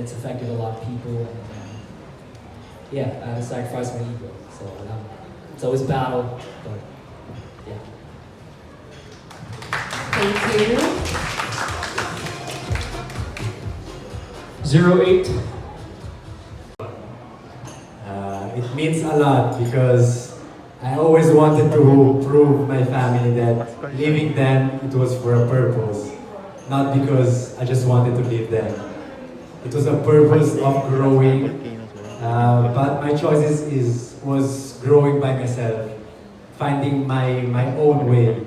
it's affected a lot of people. And yeah, I had to sacrifice my ego. So it's always a battle, but yeah. Thank you. 08. It means a lot because I always wanted to prove my family that leaving them, it was for a purpose, not because I just wanted to leave them. It was a purpose of growing, but my choice was growing by myself, finding my own way.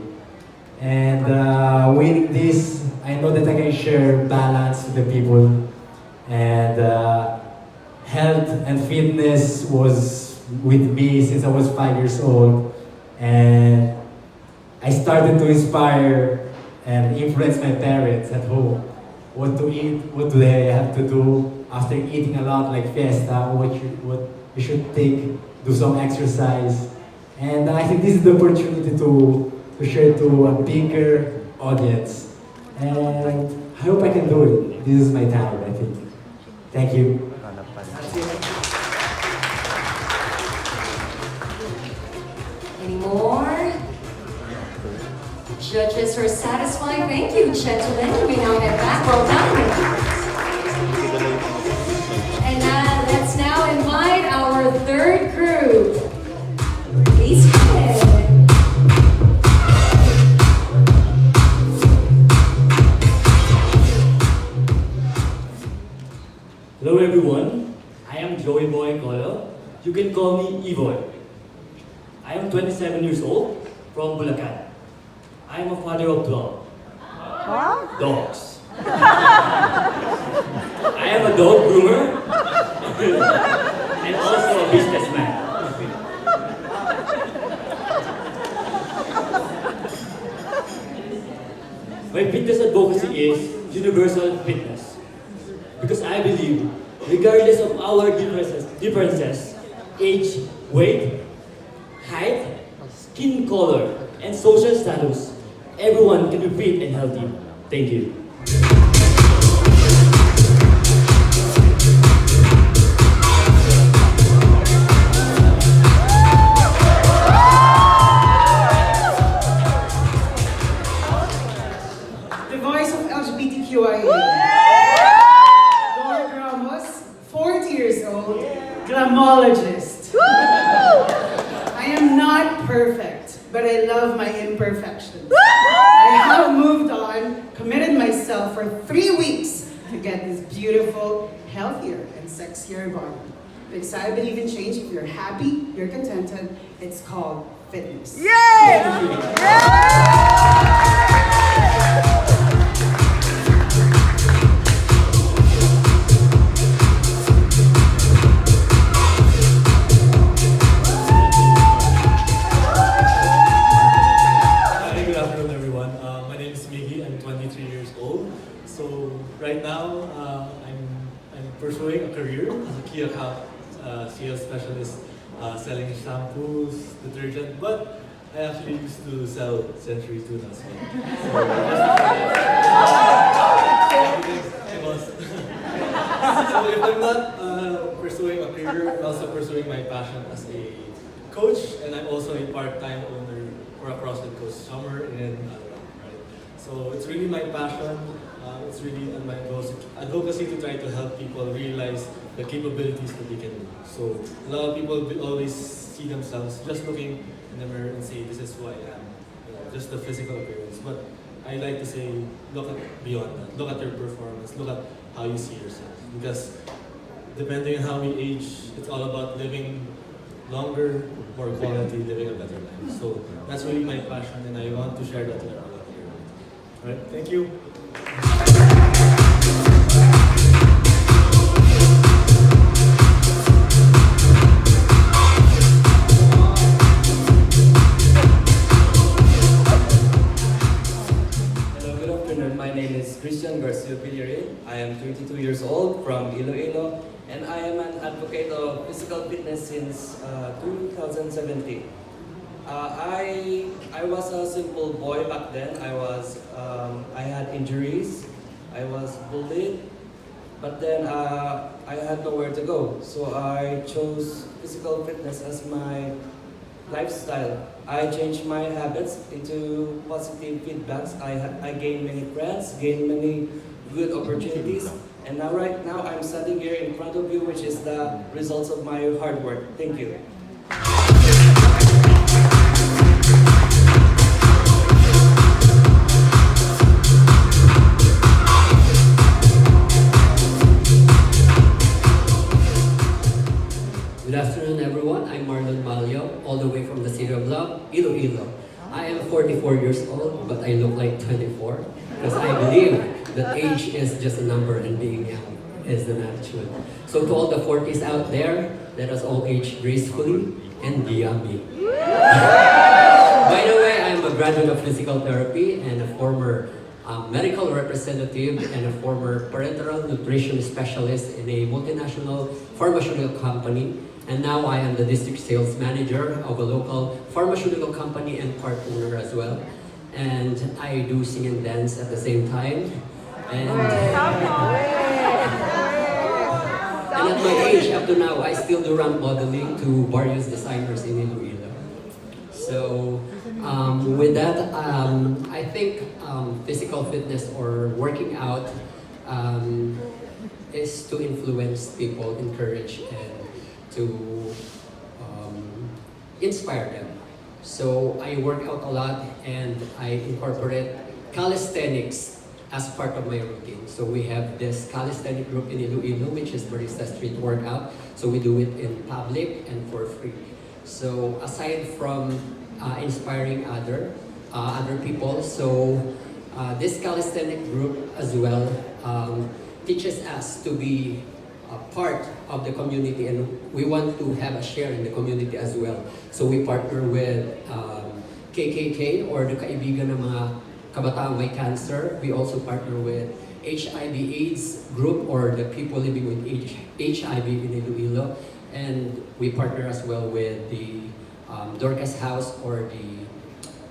And with this, I know that I can share balance to the people, and health and fitness was with me since I was 5 years old, and I started to inspire and influence my parents at home. What to eat, what do they have to do after eating a lot like fiesta, what you should take, do some exercise. And I think this is the opportunity to share to a bigger audience. And I hope I can do it. This is my time, I think. Thank you. Any more? Judges are satisfied. Thank you, gentlemen. We now head back. Well done. And let's now invite our third group. Please come in. Hello everyone, I am Joey Boy Colo. You can call me Evoy. I am 27 years old from Bulacan. I am a father of 12 dogs. I am a dog groomer and also a businessman. My fitness advocacy is universal fitness. Because I believe, regardless of our differences, age, weight, height, skin color, and social status, everyone can be fit and healthy. Thank you. The voice of LGBTQIA. 40 years old, glamologist. I am not perfect, but I love my imperfections. I have moved on, committed myself for 3 weeks to get this beautiful, healthier, and sexier body. Because I believe in change. If you're happy, you're contented, it's called fitness. Right now, I'm pursuing a career as a key account sales specialist, selling shampoos, detergent, but I actually used to sell century tuna as well. So if I'm not pursuing a career, I'm also pursuing my passion as a coach, and I'm also a part-time owner for a CrossFit coach summer in right? So it's really my passion. It's really on my advocacy to try to help people realize the capabilities that they can do. So a lot of people always see themselves just looking in the mirror and say, this is who I am, just the physical appearance. But I like to say, look at beyond that. Look at your performance. Look at how you see yourself. Because depending on how we age, it's all about living longer, more quality, living a better life. So that's really my passion, and I want to share that with everyone here. All right, thank you. Garcia. I am 22 years old from Iloilo, and I am an advocate of physical fitness since 2017. I was a simple boy back then. I had injuries, I was bullied, But then I had nowhere to go, so I chose physical fitness as my lifestyle. I changed my habits into positive feedbacks. I gained many friends, gained many good opportunities, and now right now I'm standing here in front of you, which is the results of my hard work. Thank you. Good afternoon, everyone. I'm Marlon Malio, all the way from the city of Love, Iloilo. I am 44 years old, but I look like 24 because I believe that age is just a number and being young is the attitude. So to all the 40s out there, let us all age gracefully and be yummy. By the way, I'm a graduate of physical therapy and a former medical representative and a former parenteral nutrition specialist in a multinational pharmaceutical company. And now I am the district sales manager of a local pharmaceutical company and part owner as well. And I do sing and dance at the same time. And at my age, up to now, I still do run modeling to various designers in Iloilo. So with that, I think physical fitness or working out is to influence people, encourage, and to inspire them. So I work out a lot and I incorporate calisthenics as part of my routine. So we have this calisthenic group in Iloilo, which is Barista Street Workout. So we do it in public and for free. So aside from inspiring other people, so this calisthenic group as well teaches us to be a part of the community, and we want to have a share in the community as well. So we partner with KKK or the Kaibigan ng mga Kabataang May Cancer. We also partner with HIV/AIDS group or the people living with HIV in Iloilo, and we partner as well with the Dorcas House or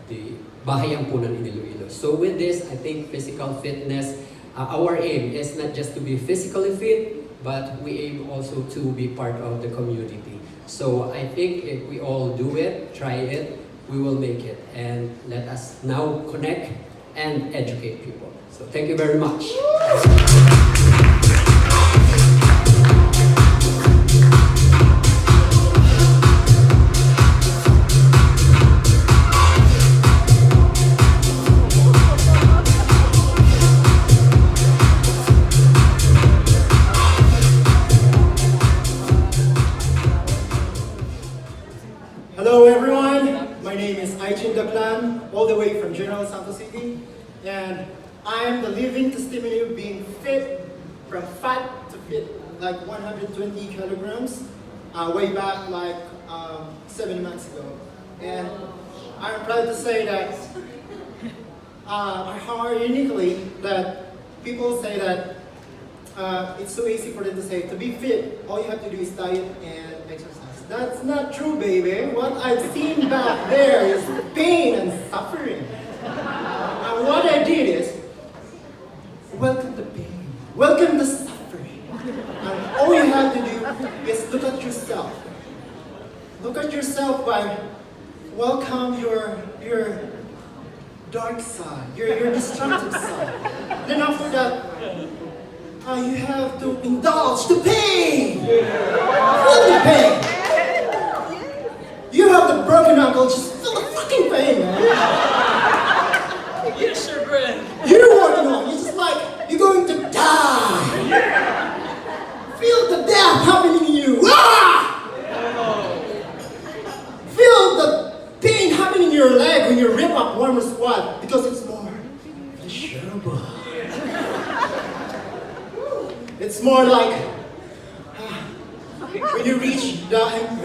the Bahayang Punan in Iloilo. So with this, I think physical fitness, our aim is not just to be physically fit, but we aim also to be part of the community. So I think if we all do it, try it, we will make it. And let us now connect and educate people. So thank you very much. Hello everyone, my name is Aichin Daklan, all the way from General Santos City, and I am the living testimony of being fit, from fat to fit, like 120 kilograms, way back like 7 months ago. And I'm proud to say that how uniquely that people say that it's so easy for them to say, to be fit, all you have to do is diet and exercise. That's not true, baby. What I've seen back there is pain and suffering. And what I did is, welcome the pain, welcome the suffering. And all you have to do is look at yourself. Look at yourself by welcome your dark side, your destructive side. Then after that, you have to indulge the pain. Feel the pain. You have the broken ankle, just feel the fucking pain, man. Yes, sir, Brent. You're working on it. It's just like you're going to die. Feel the death happening in you. Ah! Feel the pain happening in your leg when you rip up warmer squat because it's more pleasurable. It's more like when you reach the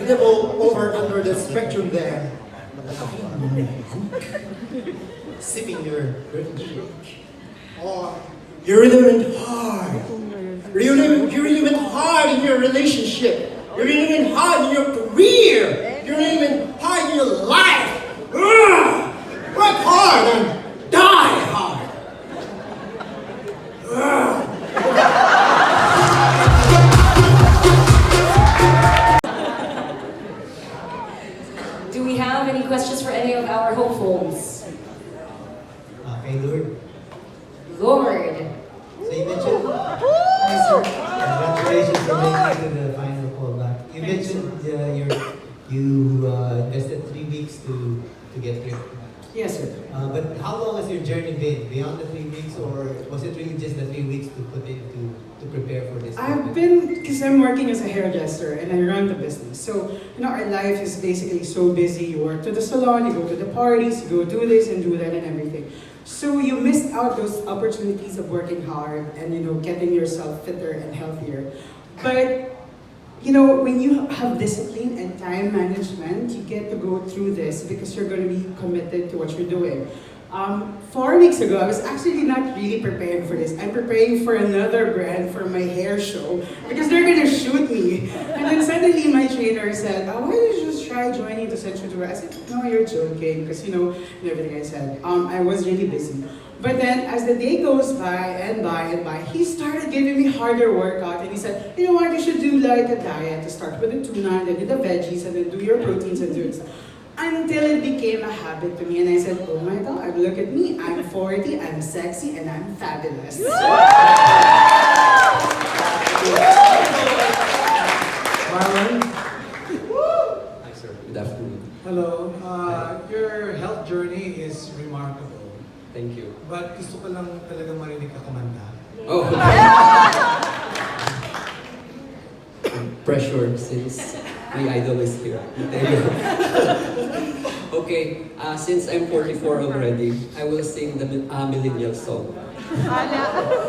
level over under the spectrum there. Sipping your drink. Or you really went hard. You really went hard in your relationship. You really went hard in your career. You really went hard in your life. Work hard and die hard. You invested 3 weeks to get here. Yes, sir. But how long has your journey been? Beyond the 3 weeks, or was it really just the 3 weeks to put in to prepare for this? I've been, because I'm working as a hairdresser and I run the business. So, our life is basically so busy. You work to the salon, you go to the parties, you go do this and do that and everything. So you missed out those opportunities of working hard and, getting yourself fitter and healthier. But, when you have discipline and time management, you get to go through this because you're going to be committed to what you're doing. 4 weeks ago, I was actually not really prepared for this. I'm preparing for another brand for my hair show because they're gonna shoot me. And then suddenly my trainer said, "Oh, why don't you just try joining the Century Tour?" I said, "No, you're joking," because and everything I said. I was really busy. But then as the day goes by and by and by, he started giving me harder workout and he said, "You know what, you should do like a diet to start with the tuna, then do the veggies, and then do your proteins and do it." Until it became a habit to me and I said, "Oh my God, look at me. I'm 40, I'm sexy, and I'm fabulous." Marlon? Hi, sir. Good afternoon. Hello. Your health journey is remarkable. Thank you. But gusto ko lang talaga marinig ka kumanta. Oh. Pressure since my idol is here. Okay, since I'm 44 already, I will sing the millennial song.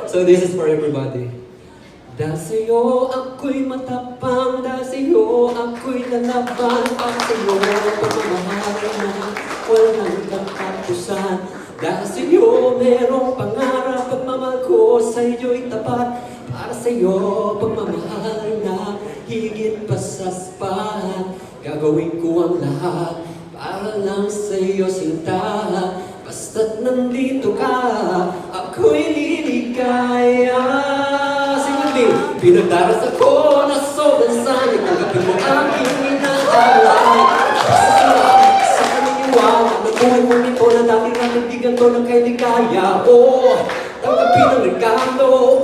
So this is for everybody. Dahil sa'yo ako'y matapang, dahil sa'yo ako'y lalaban, pag sa'yo pagmamahal na walang katapusan. Dahil sa'yo merong pangarap, pagmamahal ko sa'yo'y tapat. Para sa'yo pagmamahal na higit pa sa span. Gagawin ko ang lahat para lang sa'yo sinta. Basta't nandito ka, ako'y liligaya. Pinagdaras ako na sobrang sanay, tanggapin mo aking inaalay. Sa kaniniwala, nabuhay mo nito na dati na nagbigan ko ng kay ligaya. Tanggapin ang regalo,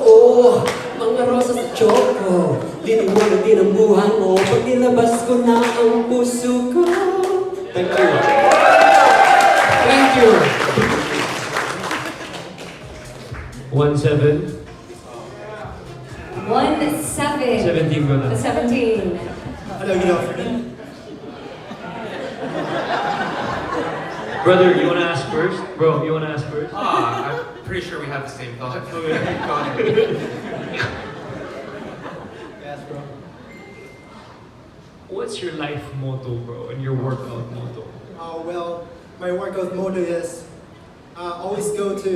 mga rosas at choco. Liniwanag din ang buhay mo, pag nilabas ko na ang puso ko. Thank you. Thank you. 1-7. 1-7. 17 ko na. 17. Hello, good afternoon. Brother, you wanna ask first? Bro, you wanna ask first? I'm pretty sure we have the same thought. Yes, bro. What's your life motto, bro, and your workout motto? Well, my workout motto is always go to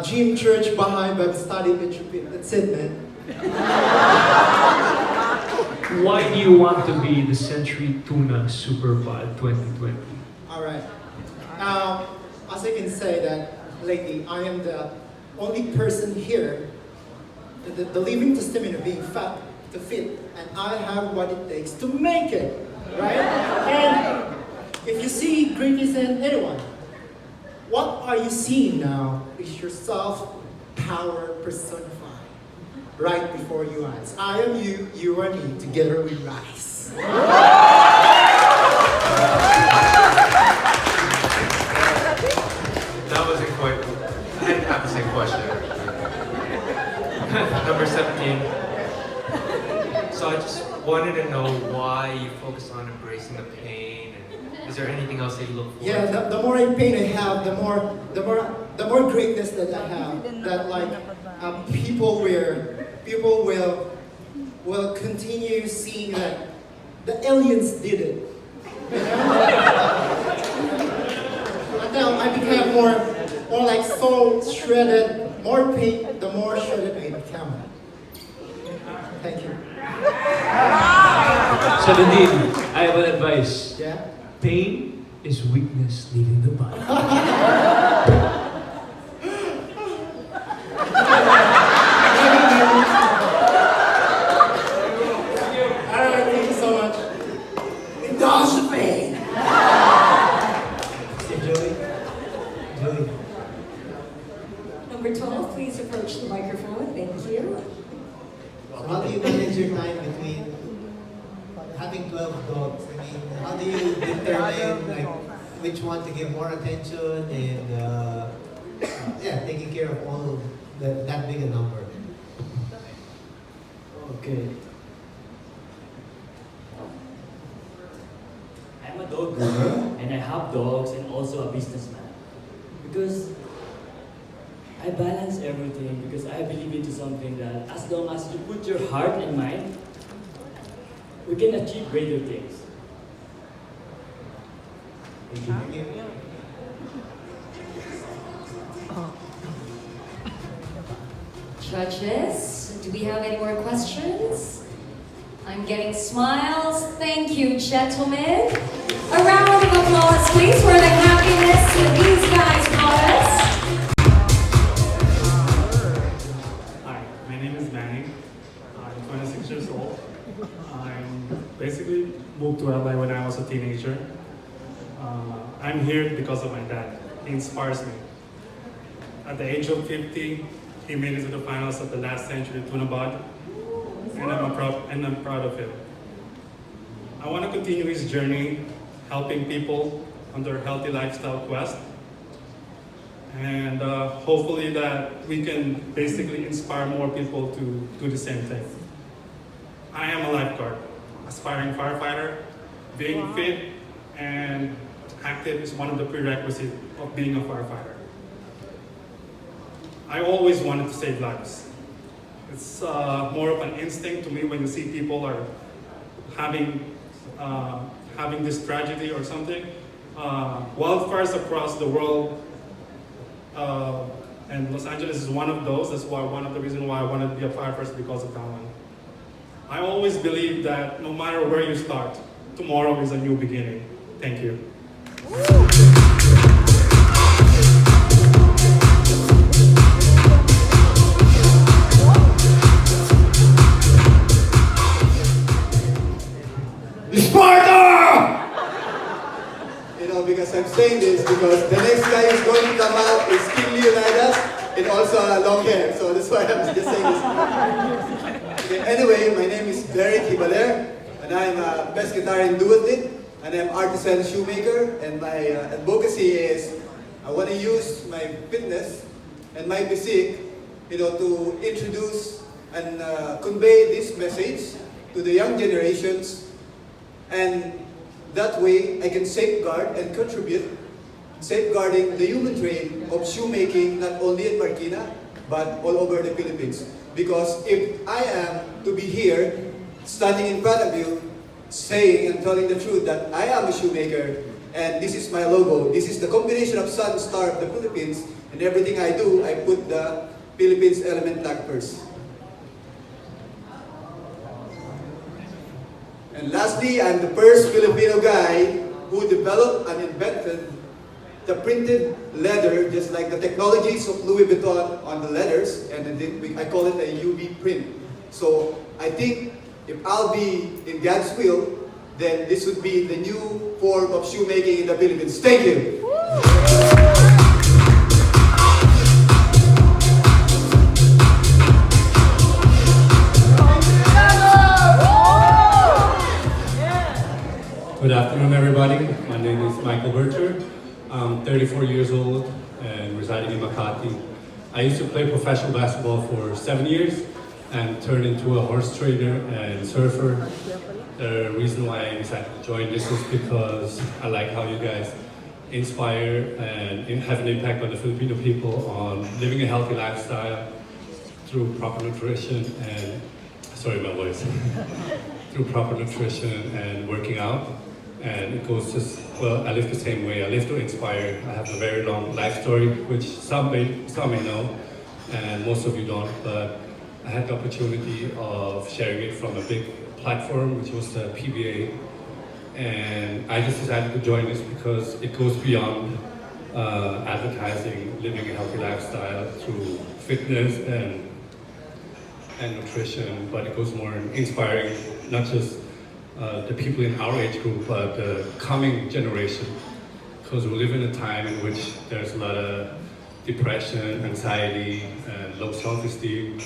gym, church, behind, Bible study, retreat. That's it, man. Why do you want to be the Century Tuna Superbod 2020? All right. As I can say that lately, I am the only person here, the living testimony of being fat to fit, and I have what it takes to make it, right? And if you see greatness in anyone, what are you seeing now is yourself, power personified, right before your eyes. I am you, you are me, together we rise. That wasn't quite. I didn't have the same question. Number 17. So I just wanted to know why you focus on embracing the pain, and is there anything else that you look for? Yeah, the more pain I have, the more greatness that I have. That like people will continue seeing that the aliens did it. You know? Until I became more like soul shredded, more pain, the more shredded I become. Thank you. 17. I have an advice. Yeah? Pain is weakness leaving the body. Alright, thank you so much. Indulge the pain. Joey? Number 12, please approach the microphone. Thank you. So how do you manage your time between having 12 dogs, I mean, how do you determine like which one to give more attention and yeah, taking care of all that big a number? Okay. I'm a dog groomer and I have dogs and also a businessman. Because I balance everything because I believe into something that as long as you put your heart and mind, we can achieve greater things. Thank you. Judges, do we have any more questions? I'm getting smiles. Thank you, gentlemen. A round of applause, please, for the happiness that these guys brought us. Hi, my name is Manny. I'm 26 years old. I'm basically moved to LA when I was a teenager. I'm here because of my dad. He inspires me. At the age of 50, he made it to the finals of the last century Tuna Bod, and I'm proud of him. I want to continue his journey, helping people on their healthy lifestyle quest, and hopefully that we can basically inspire more people to do the same thing. I am a lifeguard, aspiring firefighter. Being fit and active is one of the prerequisites of being a firefighter. I always wanted to save lives. It's more of an instinct to me when you see people are having this tragedy or something. Wildfires across the world, and Los Angeles is one of those. That's why one of the reasons why I wanted to be a firefighter, because of that one. I always believe that no matter where you start, tomorrow is a new beginning. Thank you. Because I'm saying this because the next guy who's going to come out is King Leonidas and also long hair, so that's why I'm just saying this. Okay, anyway, my name is Derek Hibaler, and I'm a pescatarian duathlete, and I'm artisan shoemaker, and my advocacy is I want to use my fitness and my physique, to introduce and convey this message to the young generations, and that way, I can safeguard and contribute, safeguarding the human trade of shoemaking not only in Marikina, but all over the Philippines. Because if I am to be here, standing in front of you, saying and telling the truth that I am a shoemaker, and this is my logo, this is the combination of sun, star of the Philippines, and everything I do, I put the Philippines element tag first. And lastly, I'm the first Filipino guy who developed and invented the printed leather, just like the technologies of Louis Vuitton on the leathers, and I call it a UV print. So I think if I'll be in God's will, then this would be the new form of shoemaking in the Philippines. Thank you. Good afternoon, everybody. My name is Michael Burchard. I'm 34 years old and residing in Makati. I used to play professional basketball for 7 years and turned into a horse trader and surfer. The reason why I decided to join this is because I like how you guys inspire and have an impact on the Filipino people on living a healthy lifestyle through proper nutrition and, sorry my voice, through proper nutrition and working out. And it goes just, well, I live the same way. I live to inspire. I have a very long life story, which some may know, and most of you don't, but I had the opportunity of sharing it from a big platform, which was the PBA, and I just decided to join this because it goes beyond advertising, living a healthy lifestyle through fitness and nutrition, but it goes more in inspiring not just the people in our age group, but the coming generation, because we live in a time in which there's a lot of depression, anxiety, and low self-esteem,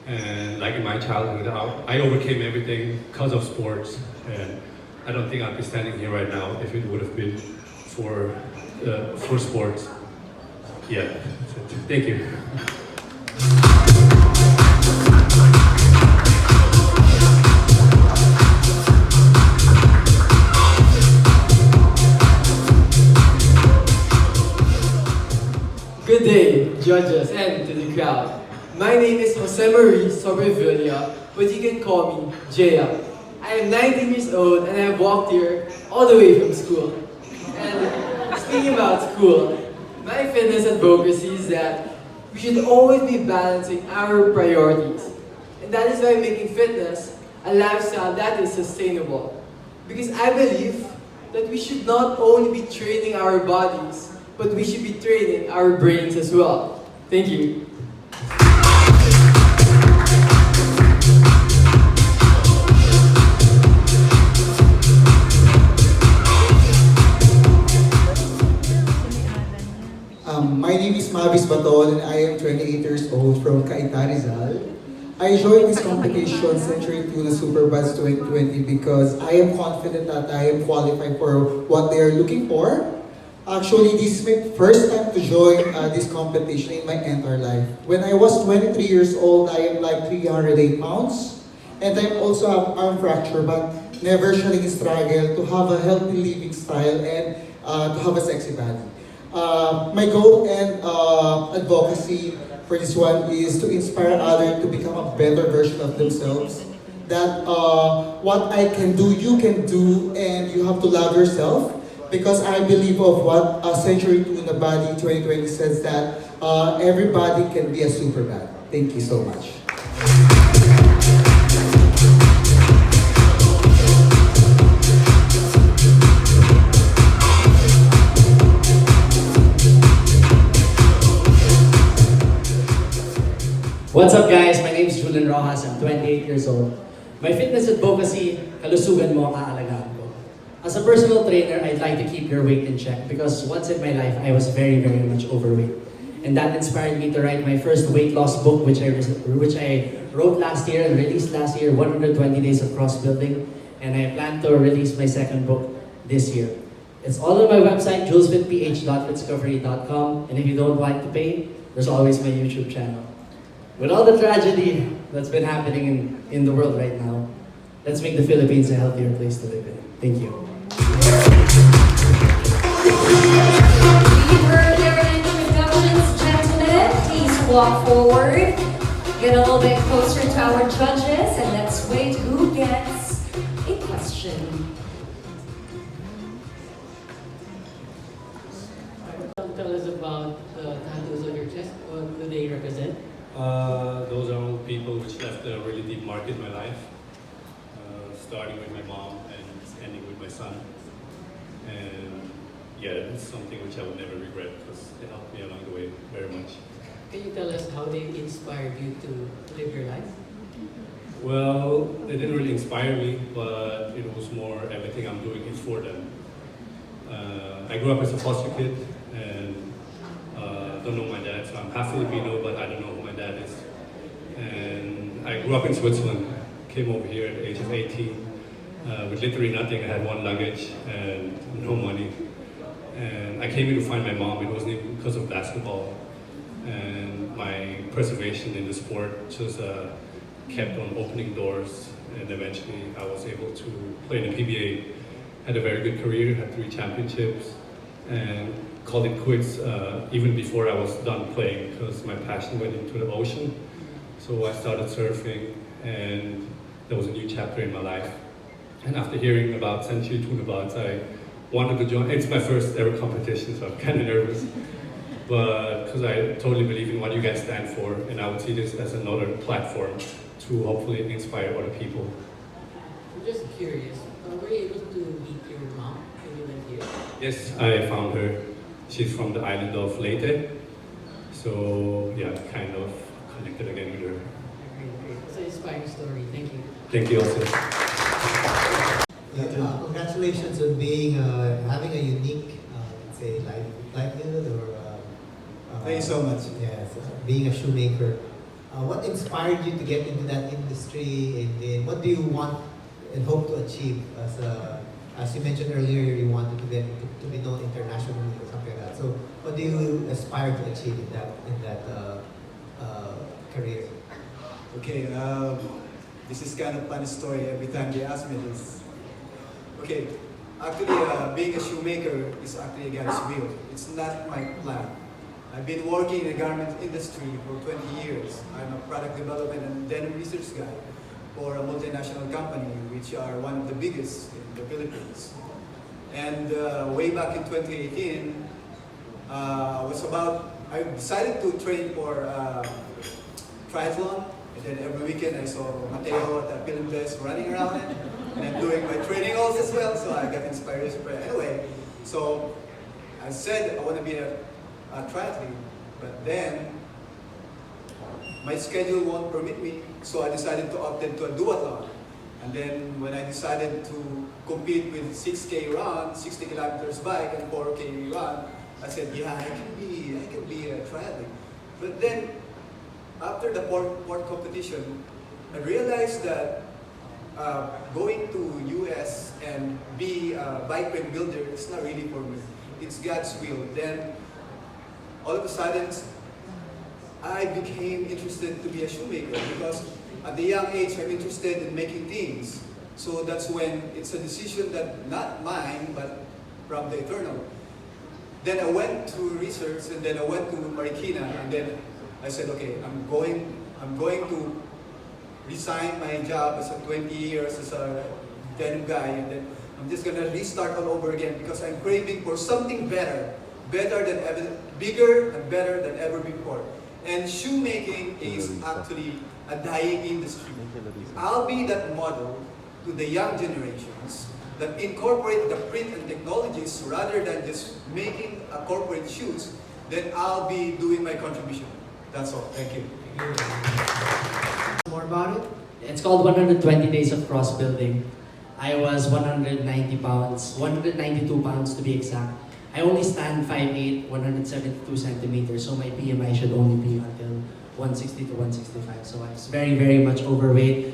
And like in my childhood, I overcame everything because of sports. And I don't think I'd be standing here right now if it would have been for sports. Yeah, thank you. Good day, judges, and to the crowd. My name is Jose Marie Sobrevilla, but you can call me Jaya. I am 19 years old and I have walked here all the way from school. And speaking about school, my fitness advocacy is that we should always be balancing our priorities. And that is why making fitness a lifestyle that is sustainable. Because I believe that we should not only be training our bodies, but we should be training our brains as well. Thank you. My name is Mavis Baton and I am 28 years old from Cainta, Rizal. I joined this competition, Century Tuna Superbods 2020, because I am confident that I am qualified for what they are looking for. Actually, this is my first time to join this competition in my entire life. When I was 23 years old, I am like 308 pounds. And I also have arm fracture, but never shunning struggle to have a healthy living style and to have a sexy body. My goal and advocacy for this one is to inspire others to become a better version of themselves. That what I can do, you can do, and you have to love yourself. Because I believe of what Century Tuna Body 2020 says that everybody can be a superbad. Thank you so much. What's up guys? My name is Julian Rojas. I'm 28 years old. My fitness advocacy, kalusugan mo, kaalagaan ko. As a personal trainer, I'd like to keep your weight in check because once in my life, I was very, very much overweight. And that inspired me to write my first weight loss book, which I wrote last year and released last year, 120 Days of Cross Building. And I plan to release my second book this year. It's all on my website, julesfitph.fitscovery.com. And if you don't like to pay, there's always my YouTube channel. With all the tragedy that's been happening in the world right now, let's make the Philippines a healthier place to live in. Thank you. We've heard your introductions, gentlemen. Please walk forward. Get a little bit closer to our judges, and let's wait who gets a question. Tell us about the tattoos on your chest. What do they represent? Those are all people which left a really deep mark in my life, starting with my mom and ending with my son. And yeah, it's something which I would never regret because they helped me along the way very much. Can you tell us how they inspired you to live your life? Well, they didn't really inspire me, but it was more everything I'm doing is for them. I grew up as a foster kid and don't know my dad, so I'm half Filipino, but I don't know who my dad is. And I grew up in Switzerland, came over here at the age of 18 with literally nothing. I had one luggage and no money. And I came here to find my mom. It wasn't even because of basketball. And my preservation in the sport just kept on opening doors. And eventually I was able to play in the PBA. Had a very good career, had 3 championships. And called it quits even before I was done playing because my passion went into the ocean. So I started surfing and there was a new chapter in my life. And after hearing about Century Tuna Bods, I wanted to join. It's my first ever competition, so I'm kind of nervous. But because I totally believe in what you guys stand for, and I would see this as another platform to hopefully inspire other people. I'm just curious, were you able to meet your mom when you went here? Yes, I found her. She's from the island of Leyte. So yeah, kind of connected again with her. Great. It's an inspiring story. Thank you. Thank you also. Yeah, congratulations on being having a unique, let's say, livelihood or. Thank you so much. Yes, being a shoemaker. what inspired you to get into that industry, and then what do you want and hope to achieve as you mentioned earlier, you wanted to get to be known internationally or something like that. So what do you aspire to achieve in that career? Okay, this is kind of funny story every time they ask me this. Okay, actually being a shoemaker is actually against will. It's not my plan. I've been working in the garment industry for 20 years. I'm a product development and denim research guy for a multinational company, which are one of the biggest in the Philippines. And way back in 2018, I decided to train for triathlon. And then every weekend I saw Mateo at the Valdez running around it. And I'm doing my training also as well, so I got inspired. Anyway, so I said I want to be a triathlete, but then my schedule won't permit me, so I decided to opt into a duathlon. And then when I decided to compete with 6K run, 60 kilometers bike, and 4K run, I said, yeah, I can be a triathlete. But then, after the fourth competition, I realized that going to US and be a bike frame builder is not really for me. It's God's will. Then, all of a sudden, I became interested to be a shoemaker because at the young age, I'm interested in making things. So that's when it's a decision that not mine, but from the eternal. Then I went to research, and then I went to Marikina, and then I said, okay, I'm going to resign my job as a 20 years as a denim guy, and then I'm just gonna restart all over again because I'm craving for something better than ever, bigger and better than ever before. And shoemaking is actually a dying industry. I'll be that model to the young generations that incorporate the print and technologies rather than just making a corporate shoes. Then I'll be doing my contribution. That's all. Thank you. More about it? It's called 120 Days of Cross Building. I was 192 pounds to be exact. I only stand 5'8", 172 centimeters, so my BMI should only be until 160 to 165. So I was very, very much overweight.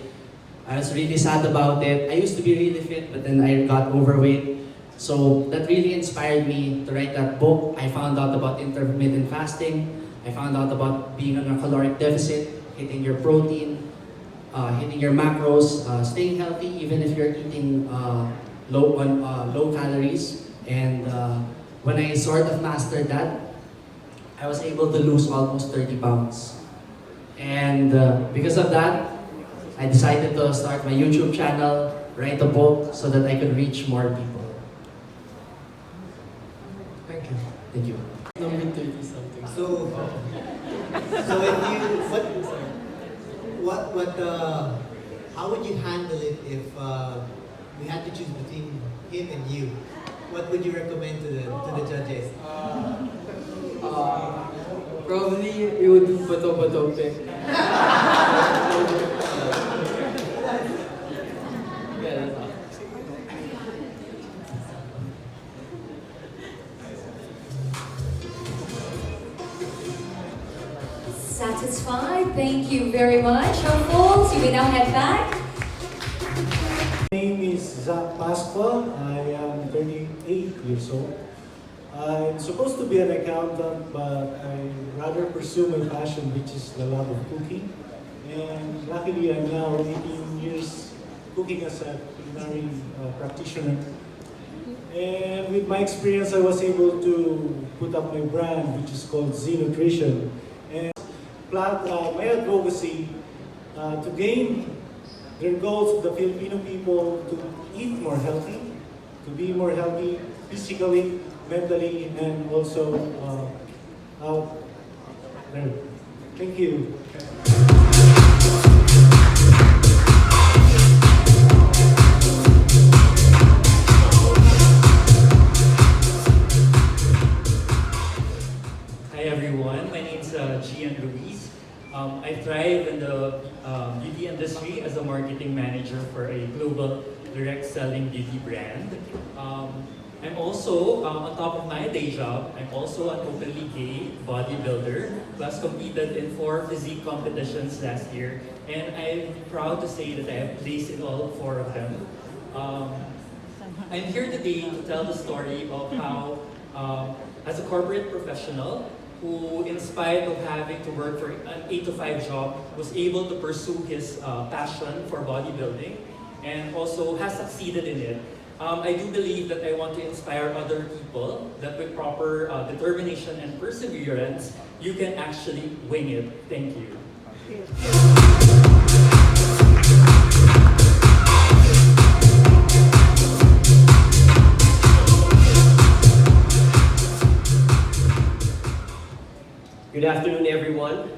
I was really sad about it. I used to be really fit, but then I got overweight. So that really inspired me to write that book. I found out about intermittent fasting. I found out about being on a caloric deficit, hitting your protein, hitting your macros, staying healthy even if you're eating low calories. And when I sort of mastered that, I was able to lose almost 30 pounds. And because of that, I decided to start my YouTube channel, write a book so that I could reach more people. Thank you. Thank you. Number 30 something. So how would you handle it if we had to choose between him and you? What would you recommend to the judges? Probably it would be bato-bato pick. Yeah, that's all. Satisfied? Thank you very much. Hopefuls, you may now head back. My name is Zach Pasqua. I am 38 years old. I'm supposed to be an accountant, but I rather pursue my passion, which is the love of cooking. And luckily, I'm now 18 years cooking as a culinary practitioner. And with my experience, I was able to put up my brand, which is called Z Nutrition. And my advocacy to gain their goals of the Filipino people to eat more healthy, to be more healthy physically, mentally, and also out there. Thank you. Hi everyone, my name is Gian Ruiz. I thrive in the beauty industry as a marketing manager for a global direct selling beauty brand. I'm also, on top of my day job, I'm also an openly gay bodybuilder who has competed in 4 physique competitions last year. And I'm proud to say that I have placed in all 4 of them. I'm here today to tell the story of how, as a corporate professional, who in spite of having to work for an 8-to-5 job, was able to pursue his passion for bodybuilding and also has succeeded in it. I do believe that I want to inspire other people that with proper determination and perseverance, you can actually wing it. Thank you. Good afternoon, everyone.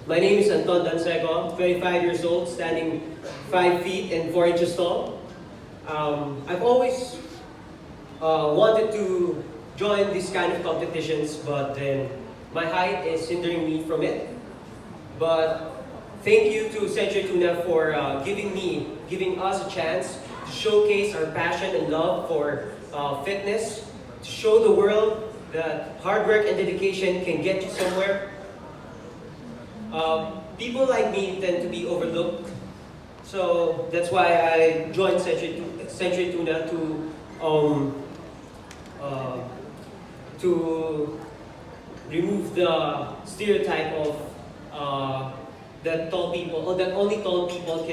My name is Anton Dansego, 25 years old, standing 5 feet and 4 inches tall. I've always wanted to join these kind of competitions, but then my height is hindering me from it. But thank you to Century Tuna for giving us a chance to showcase our passion and love for fitness, to show the world that hard work and dedication can get you somewhere. People like me tend to be overlooked, so that's why I joined Century Tuna to remove the stereotype of that tall people, or that only tall people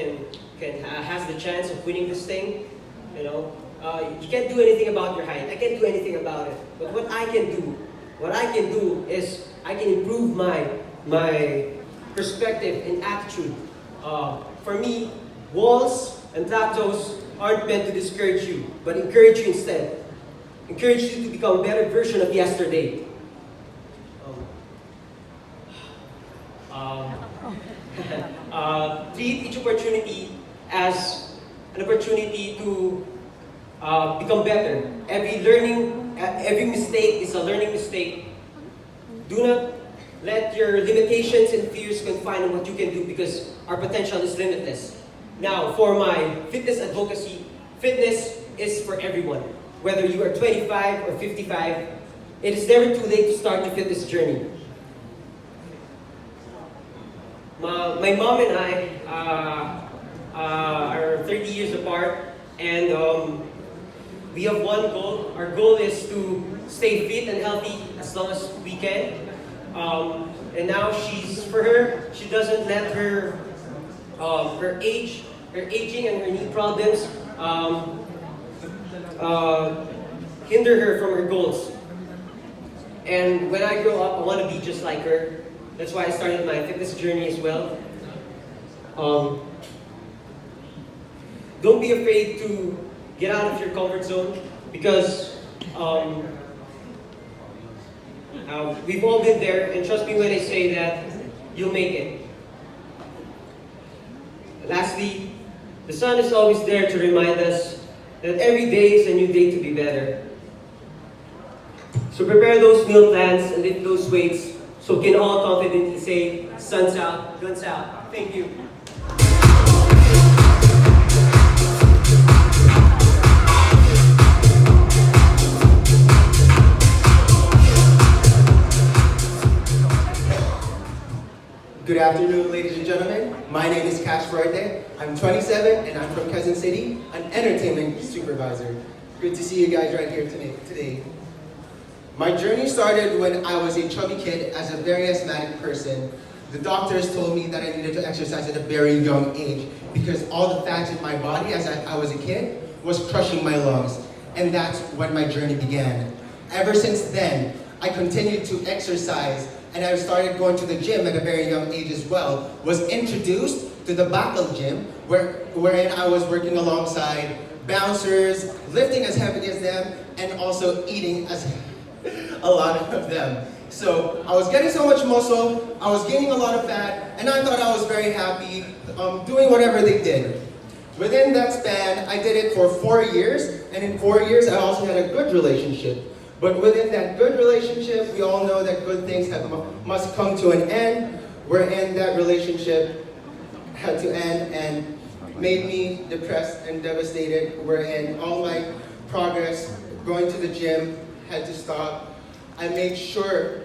has the chance of winning this thing. You know, you can't do anything about your height. I can't do anything about it. But what I can do is I can improve my perspective and attitude. For me, walls and tattoos aren't meant to discourage you, but encourage you instead. Encourage you to become a better version of yesterday. Treat each opportunity as an opportunity to become better. Every mistake is a learning mistake. Do not let your limitations and fears confine on what you can do, because our potential is limitless. Now, for my fitness advocacy, fitness is for everyone. Whether you are 25 or 55, it is never too late to start your fitness journey. My mom and I are 30 years apart, and we have one goal. Our goal is to stay fit and healthy as long as we can. And now she doesn't let her aging and her knee problems hinder her from her goals. And when I grow up, I want to be just like her. That's why I started my fitness journey as well. Don't be afraid to get out of your comfort zone, because we've all been there, and trust me when I say that you'll make it. Lastly, the sun is always there to remind us that every day is a new day to be better. So prepare those meal plans and lift those weights so we can all confidently say, sun's out, guns out. Thank you. Good afternoon, ladies and gentlemen. My name is Cash Verde. I'm 27 and I'm from Quezon City, an entertainment supervisor. Good to see you guys right here today. My journey started when I was a chubby kid as a very asthmatic person. The doctors told me that I needed to exercise at a very young age because all the fats in my body as I was a kid was crushing my lungs. And that's when my journey began. Ever since then, I continued to exercise, and I started going to the gym at a very young age as well. Was introduced to the Bakal gym, wherein I was working alongside bouncers, lifting as heavy as them, and also eating as a lot of them. So I was getting so much muscle, I was gaining a lot of fat, and I thought I was very happy doing whatever they did. Within that span, I did it for 4 years, and in 4 years I also had a good relationship. But within that good relationship, we all know that good things must come to an end, wherein that relationship had to end and made me depressed and devastated, wherein all my progress, going to the gym, had to stop. I made sure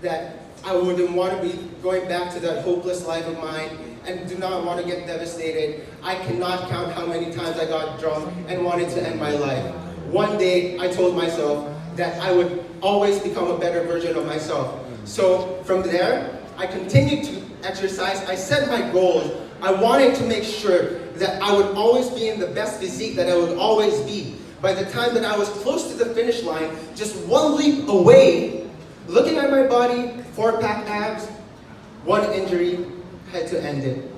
that I wouldn't want to be going back to that hopeless life of mine and do not want to get devastated. I cannot count how many times I got drunk and wanted to end my life. One day, I told myself that I would always become a better version of myself. So from there, I continued to exercise. I set my goals. I wanted to make sure that I would always be in the best physique that I would always be. By the time that I was close to the finish line, just one leap away, looking at my body, 4-pack abs, one injury, had to end it.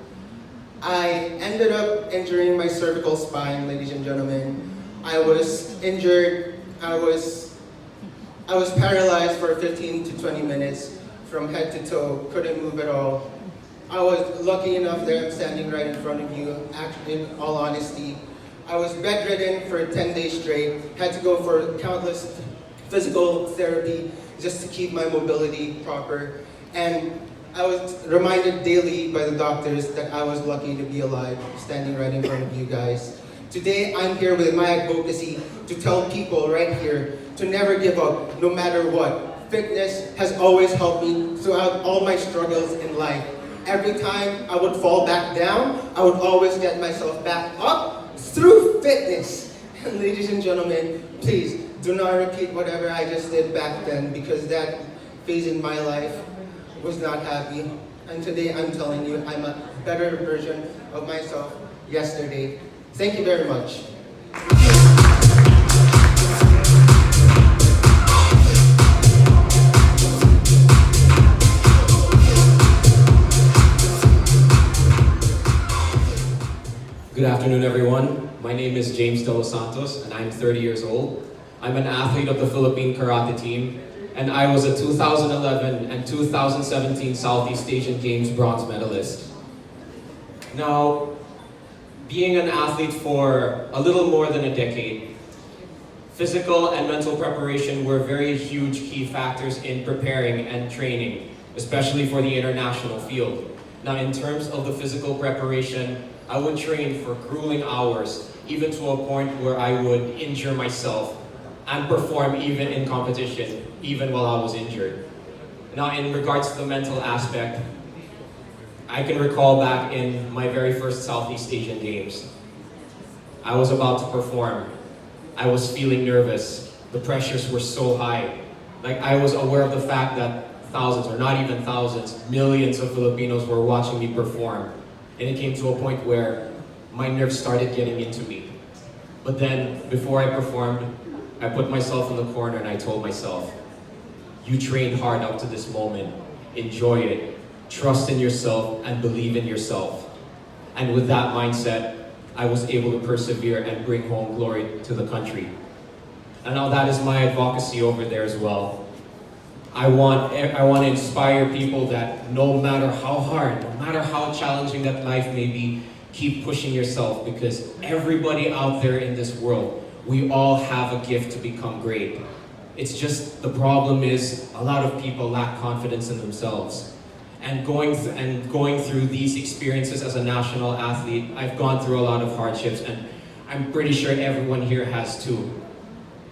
I ended up injuring my cervical spine, ladies and gentlemen. I was injured. I was paralyzed for 15 to 20 minutes from head to toe, couldn't move at all. I was lucky enough that I'm standing right in front of you, actually, in all honesty. I was bedridden for 10 days straight, had to go for countless physical therapy just to keep my mobility proper. And I was reminded daily by the doctors that I was lucky to be alive, standing right in front of you guys. Today, I'm here with my advocacy to tell people right here to never give up, no matter what. Fitness has always helped me throughout all my struggles in life. Every time I would fall back down, I would always get myself back up through fitness. And ladies and gentlemen, please do not repeat whatever I just did back then, because that phase in my life was not happy. And today I'm telling you, I'm a better version of myself yesterday. Thank you very much. Good afternoon, everyone. My name is James De Los Santos, and I'm 30 years old. I'm an athlete of the Philippine Karate team, and I was a 2011 and 2017 Southeast Asian Games bronze medalist. Now, being an athlete for a little more than a decade, physical and mental preparation were very huge key factors in preparing and training, especially for the international field. Now, in terms of the physical preparation, I would train for grueling hours, even to a point where I would injure myself and perform even in competition, even while I was injured. Now, in regards to the mental aspect, I can recall back in my very first Southeast Asian Games. I was about to perform. I was feeling nervous. The pressures were so high. Like, I was aware of the fact that thousands, or not even thousands, millions of Filipinos were watching me perform. And it came to a point where my nerves started getting into me. But then, before I performed, I put myself in the corner and I told myself, you trained hard up to this moment. Enjoy it. Trust in yourself and believe in yourself. And with that mindset, I was able to persevere and bring home glory to the country. And now that is my advocacy over there as well. I want to inspire people that no matter how hard, no matter how challenging that life may be, keep pushing yourself, because everybody out there in this world, we all have a gift to become great. It's just the problem is a lot of people lack confidence in themselves. And going through these experiences as a national athlete, I've gone through a lot of hardships, and I'm pretty sure everyone here has too.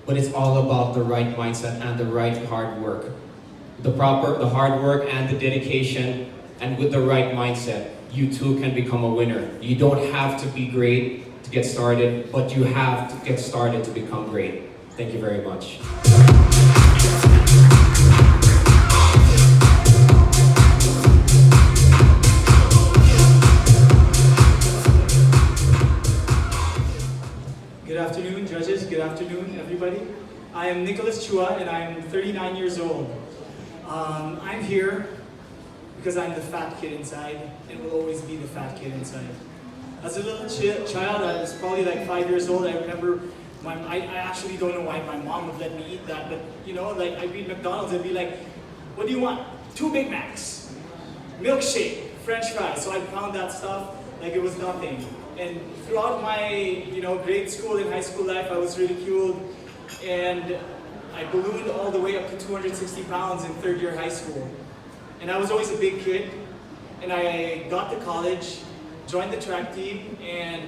But it's all about the right mindset and the right hard work. The hard work and the dedication, and with the right mindset, you too can become a winner. You don't have to be great to get started, but you have to get started to become great. Thank you very much. Good afternoon, judges. Good afternoon, everybody. I am Nicholas Chua, and I am 39 years old. I'm here because I'm the fat kid inside, and will always be the fat kid inside. As a little child, I was probably like 5 years old. I remember, I actually don't know why my mom would let me eat that, but you know, like I'd be at McDonald's, I'd be like, what do you want? 2 Big Macs, milkshake, French fries. So I found that stuff like it was nothing. And throughout my, grade school and high school life, I was ridiculed, and I ballooned all the way up to 260 pounds in 3rd year high school. And I was always a big kid, and I got to college, joined the track team, and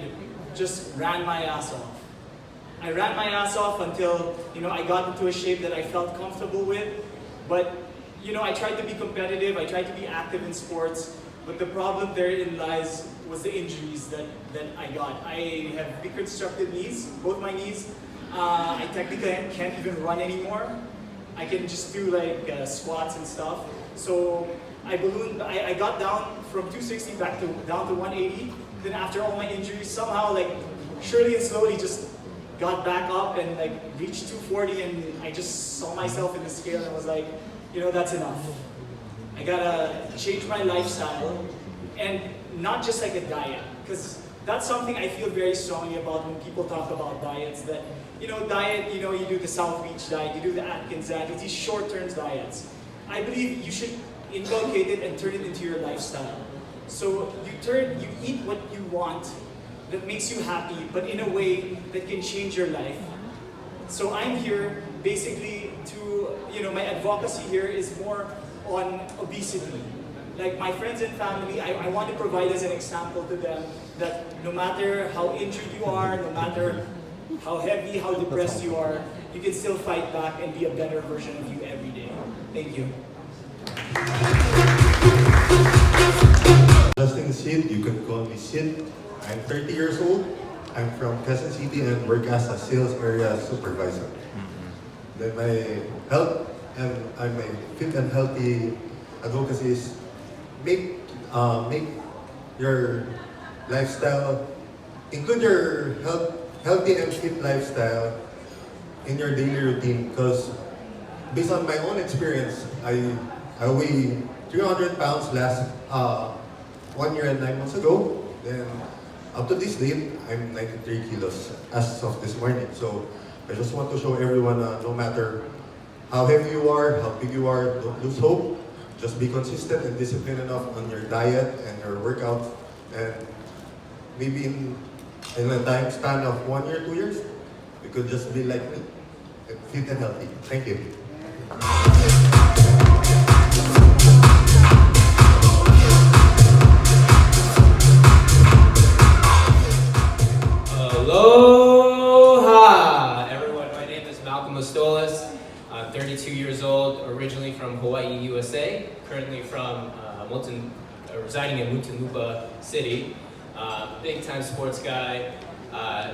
just ran my ass off. I ran my ass off until, I got into a shape that I felt comfortable with. But, I tried to be competitive, I tried to be active in sports, but the problem therein lies was the injuries that I got. I have reconstructed knees, both my knees. I technically can't even run anymore. I can just do like squats and stuff. So I got down from 260 down to 180. Then after all my injuries, somehow surely and slowly just got back up and reached 240, and I just saw myself in the scale and was like, that's enough. I gotta change my lifestyle, and not just like a diet, because that's something I feel very strongly about when people talk about diets, that, diet, you do the South Beach diet, you do the Atkins diet, it's these short-term diets. I believe you should inculcate it and turn it into your lifestyle. So you eat what you want that makes you happy, but in a way that can change your life. So I'm here basically to, my advocacy here is more on obesity. Like my friends and family, I want to provide as an example to them that no matter how injured you are, no matter how heavy, how depressed you are, you can still fight back and be a better version of you every day. Thank you. Justin Sid, you can call me Sid. I'm 30 years old. I'm from Quezon City and work as a sales area supervisor. Then my health and my fit and healthy advocacy is make your lifestyle, include your healthy and fit lifestyle in your daily routine, because based on my own experience, I weigh 300 pounds last 1 year and 9 months ago. Then up to this date, I'm 93 kilos as of this morning. So I just want to show everyone no matter how heavy you are, how big you are, don't lose hope. Just be consistent and disciplined enough on your diet and your workout. And maybe in a time span of 1 year, 2 years, you could just be like me, fit and healthy. Thank you. Aloha, everyone. My name is Olace. I'm 32 years old, originally from Hawaii, USA. Currently from residing in Mutanuba City. Big time sports guy.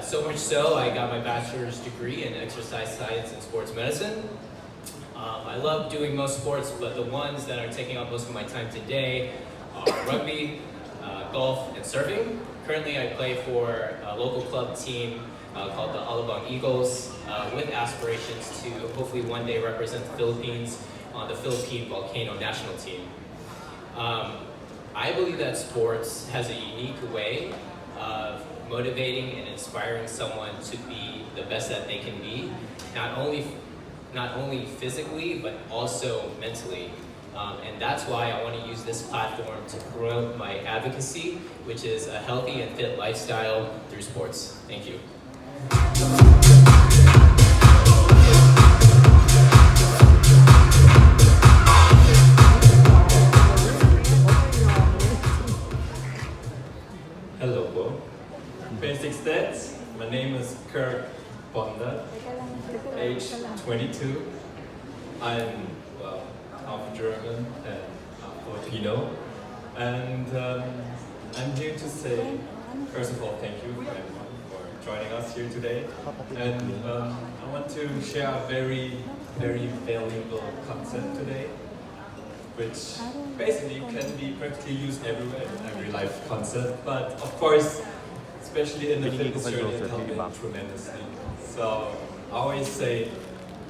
So much so, I got my bachelor's degree in exercise science and sports medicine. I love doing most sports, but the ones that are taking up most of my time today are rugby, golf, and surfing. Currently, I play for a local club team called the Alabang Eagles, with aspirations to hopefully one day represent the Philippines on the Philippine Volcano national team. I believe that sports has a unique way of motivating and inspiring someone to be the best that they can be, not only physically, but also mentally. And that's why I want to use this platform to promote my advocacy, which is a healthy and fit lifestyle through sports. Thank you. Hello, Bo. Basic stats. My name is Kurt Bonda, age 22. I'm half German and half Filipino. And I'm here to say, first of all, thank you everyone for joining us here today. And I want to share a very, very valuable concept today, which basically can be practically used everywhere, in every life concept. But of course, especially in the fitness journey, it helped me tremendously. So I always say,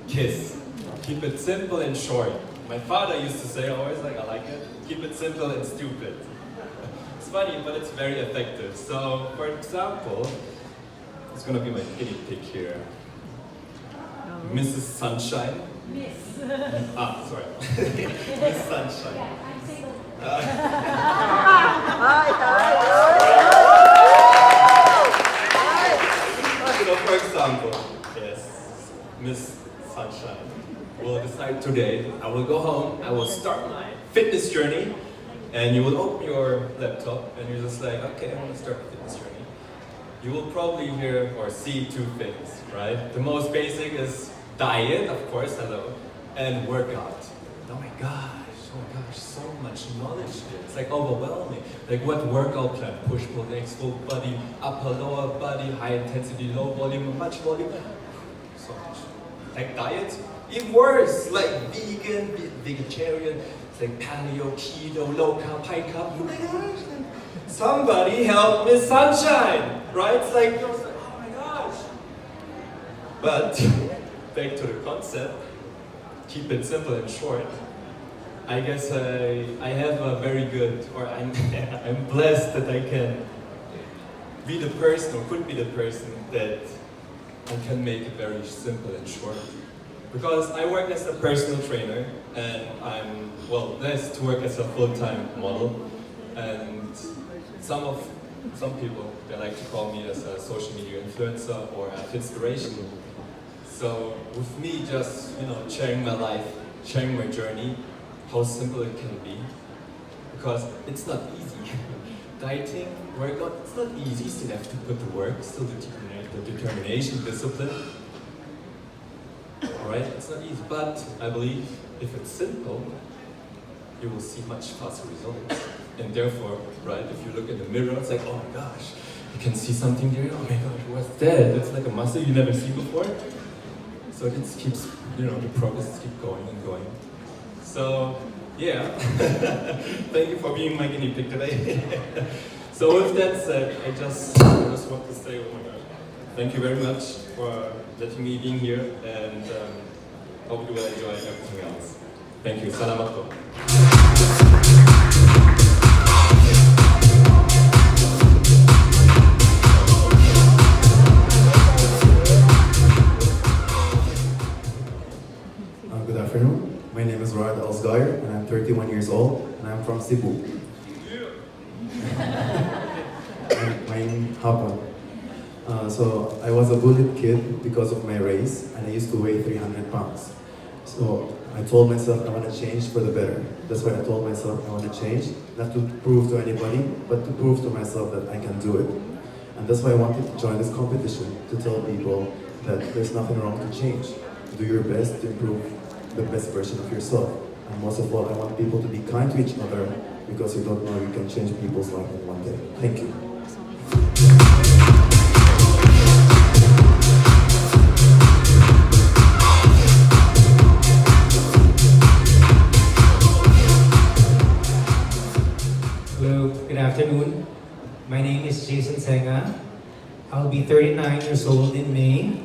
KISS. Keep it simple and short. My father used to say always, I like it, keep it simple and stupid. It's funny, but it's very effective. So, for example, it's gonna be my guinea pig here. Mrs. Sunshine. Miss. Sorry. Miss Sunshine. So, for example, yes, Miss Sunshine will decide today, I will go home, I will start my fitness journey, and you will open your laptop and you're just like, okay, I want to start a fitness journey. you will probably hear or see two things, right? The most basic is diet, of course, hello, and workout. Oh my gosh, so much knowledge there. It's like overwhelming. Like what workout plan? Push, pull, legs, full body, upper, lower body, high intensity, low volume, much volume. So much. Like diet, even worse. Like vegan, vegetarian, it's like paleo, keto, low carb, high carb. Oh my gosh. Somebody help Miss Sunshine, right? It's like, oh my gosh. But back to the concept, keep it simple and short. I guess I have a very good, or I'm blessed that I can be the person, or could be the person that I can make it very simple and short. Because I work as a personal trainer, and I'm, well, blessed to work as a full-time model. And some people, they like to call me as a social media influencer or an inspiration. So with me just, sharing my life, sharing my journey, how simple it can be, because it's not easy. Dieting, workout, it's not easy. You still have to put the work, still the determination, discipline. Alright, it's not easy, but I believe if it's simple, you will see much faster results. And therefore, right, if you look in the mirror, it's like, oh my gosh, you can see something there, oh my gosh, what's that? It's like a muscle you never seen before. So it just keeps, the progress keeps going and going. So, yeah, thank you for being my guinea pig today. So with that said, I just want to say, oh my God, thank you very much for letting me be here, and hope you will enjoy everything else. Thank you. Salamat po. Good afternoon. My name is Raphael Schneider, and I'm 31 years old, and I'm from Cebu. And my name Hapon. So I was a bullied kid because of my race, and I used to weigh 300 pounds. So I told myself I want to change for the better. That's why I told myself I want to change, not to prove to anybody, but to prove to myself that I can do it. And that's why I wanted to join this competition, to tell people that there's nothing wrong to change. Do your best to improve the best version of yourself. And most of all, I want people to be kind to each other, because you don't know, you can change people's life in one day. Thank you. Hello, good afternoon. My name is Jason Zegna. I'll be 39 years old in May.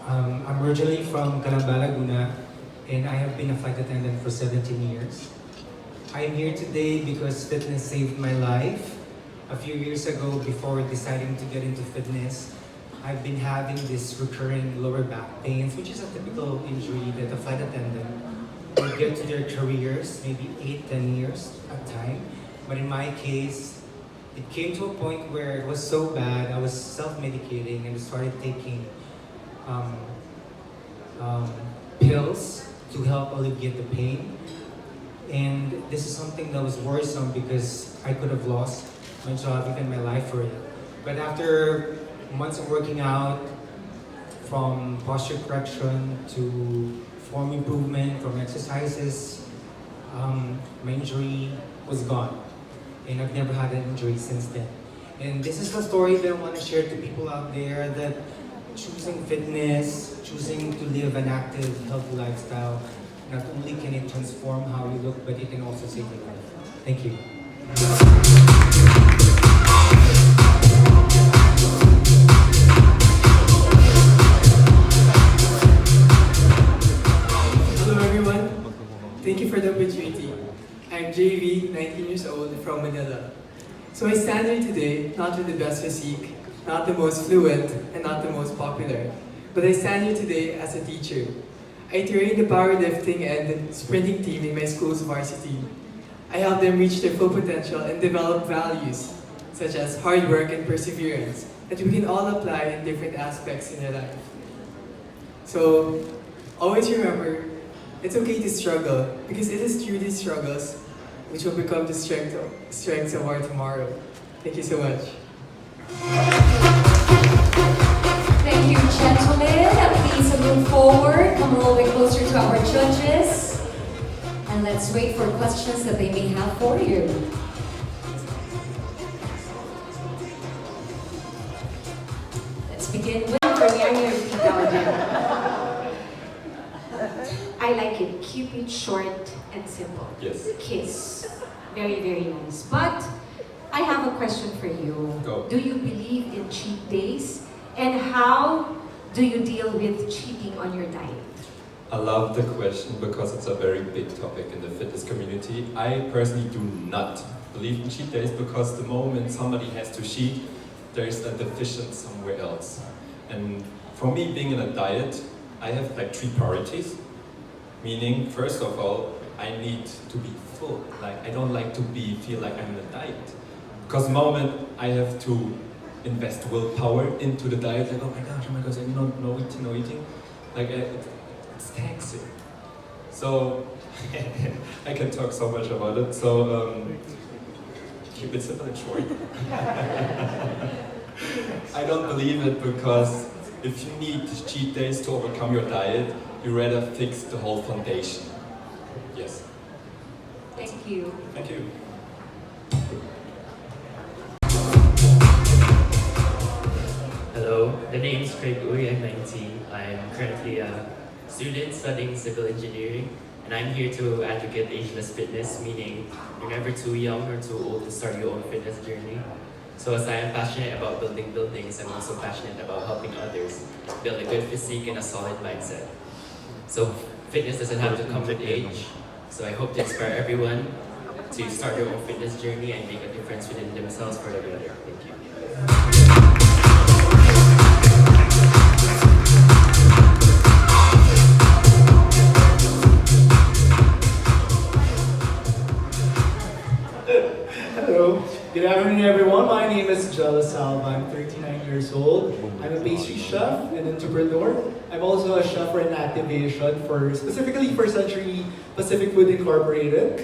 I'm originally from Calamba, Laguna, and I have been a flight attendant for 17 years. I'm here today because fitness saved my life. A few years ago, before deciding to get into fitness, I've been having this recurring lower back pains, which is a typical injury that a flight attendant would get to their careers, maybe 8-10 years at a time. But in my case, it came to a point where it was so bad, I was self-medicating and started taking pills to help alleviate the pain. And this is something that was worrisome because I could have lost my job, even my life for it. But after months of working out, from posture correction to form improvement, from exercises, my injury was gone. And I've never had an injury since then. And this is the story that I want to share to people out there, that choosing fitness, choosing to live an active, healthy lifestyle, not only can it transform how you look, but it can also save your life. Thank you. Hello everyone. Thank you for the opportunity. I'm JV, 19 years old, from Manila. So I stand here today not with the best physique, not the most fluent, and not the most popular, but I stand here today as a teacher. I train the powerlifting and sprinting team in my school's varsity. I help them reach their full potential and develop values, such as hard work and perseverance, that we can all apply in different aspects in their life. So, always remember, it's okay to struggle, because it is through these struggles which will become the strengths of our tomorrow. Thank you so much. Let's wait for questions that they may have for you. Let's begin with... For me, I'm gonna repeat that again. I like it. Keep it short and simple. Yes. Kiss. Very, very nice. But I have a question for you. Go. Do you believe in cheat days? And how do you deal with cheating on your diet? I love the question because it's a very big topic in the fitness community. I personally do not believe in cheat days because the moment somebody has to cheat, there's a deficient somewhere else. And for me, being in a diet, I have like 3 priorities. Meaning, first of all, I need to be full. Like, I don't like to feel like I'm in a diet. Because the moment I have to invest willpower into the diet, like, oh my gosh, no eating, like, it's taxing. So, I can talk so much about it. So, keep it simple and short. I don't believe it because if you need cheat days to overcome your diet, you rather fix the whole foundation. Yes. Thank you. Thank you. Hello, the name is Craig Uy, I'm 19. I'm currently a student studying civil engineering, and I'm here to advocate ageless fitness, meaning you're never too young or too old to start your own fitness journey. So as I am passionate about building buildings, I'm also passionate about helping others build a good physique and a solid mindset. So fitness doesn't have to come with age. So I hope to inspire everyone to start their own fitness journey and make a difference within themselves for the better. Thank you. Hello, good afternoon everyone. My name is Sal Max. I'm 39 years old. I'm a pastry chef and entrepreneur. I'm also a chef for an activation specifically for Century Pacific Food Incorporated,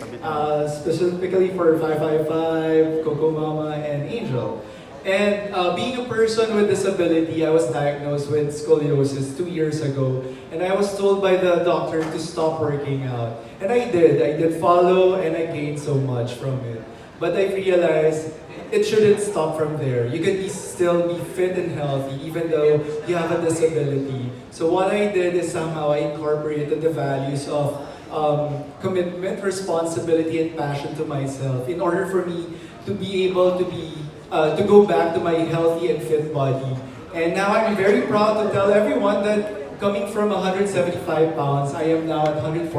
specifically for 555, Coco Mama, and Angel. And being a person with disability, I was diagnosed with scoliosis 2 years ago, and I was told by the doctor to stop working out. And I did follow, and I gained so much from it. But I realized it shouldn't stop from there. You can still be fit and healthy even though you have a disability. So what I did is somehow I incorporated the values of commitment, responsibility, and passion to myself in order for me to be able to go back to my healthy and fit body. And now I'm very proud to tell everyone that coming from 175 pounds, I am now at 141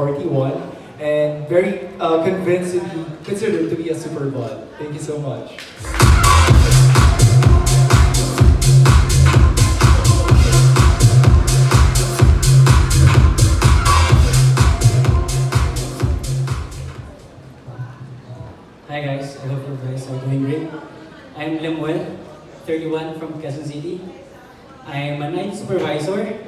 and very convinced to be considered to be a superbod. Thank you so much. Hi guys, I hope you guys are doing great. I'm Lemuel, 31 from Quezon City. I'm a night supervisor,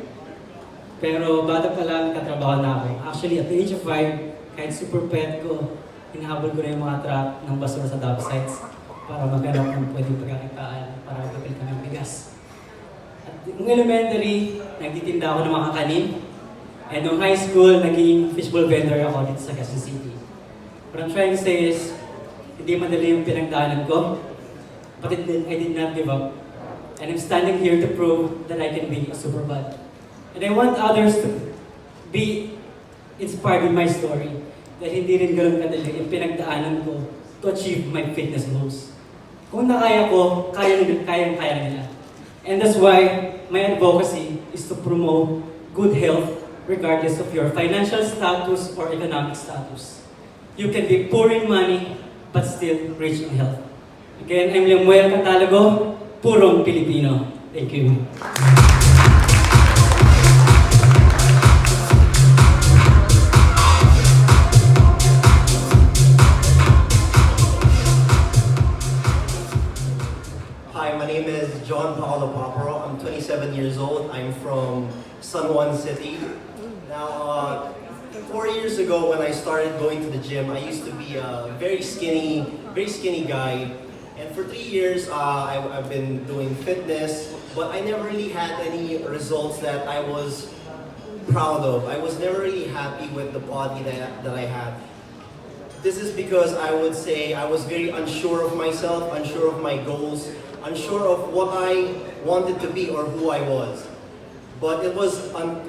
pero bata pa lang katrabaho na ako. Actually, at the age of 5, kahit super pet ko, hinahabol ko na yung mga truck ng basura sa dump sites para maghanap ng pwedeng pagkakitaan para magpapil kami ng bigas. At nung elementary, nagtitinda ako ng mga kakanin. And nung high school, naging fishbowl vendor ako dito sa Quezon City. What I'm trying to say is, hindi madali yung pinagdaanan ko, but I did not give up. And I'm standing here to prove that I can be a superbod. And I want others to be inspired with my story. Dahil hindi rin ganun kadali yung pinagdaanan ko to achieve my fitness goals. Kung nakaya ko, kaya nila. And that's why my advocacy is to promote good health regardless of your financial status or economic status. You can be poor in money, but still rich in health. Again, I'm Lemuel Catalogo, purong Pilipino. Thank you. Hi, my name is John Paolo Paparo. I'm 27 years old. I'm from San Juan City. Now, 4 years ago when I started going to the gym, I used to be a very skinny guy. And for 3 years, I've been doing fitness, but I never really had any results that I was proud of. I was never really happy with the body that I had. This is because I would say I was very unsure of myself, unsure of my goals, unsure of what I wanted to be or who I was. But it was on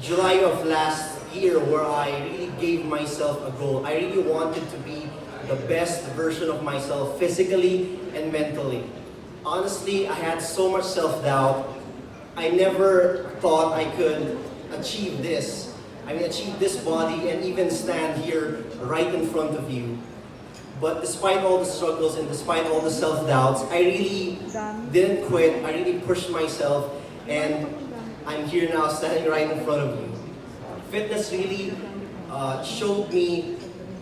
July of last year where I really gave myself a goal. I really wanted to be the best version of myself physically and mentally. Honestly, I had so much self-doubt. I never thought I could achieve this. I mean, achieve this body and even stand here right in front of you. But despite all the struggles and despite all the self-doubts, I really didn't quit. I really pushed myself, and I'm here now standing right in front of you. Fitness really showed me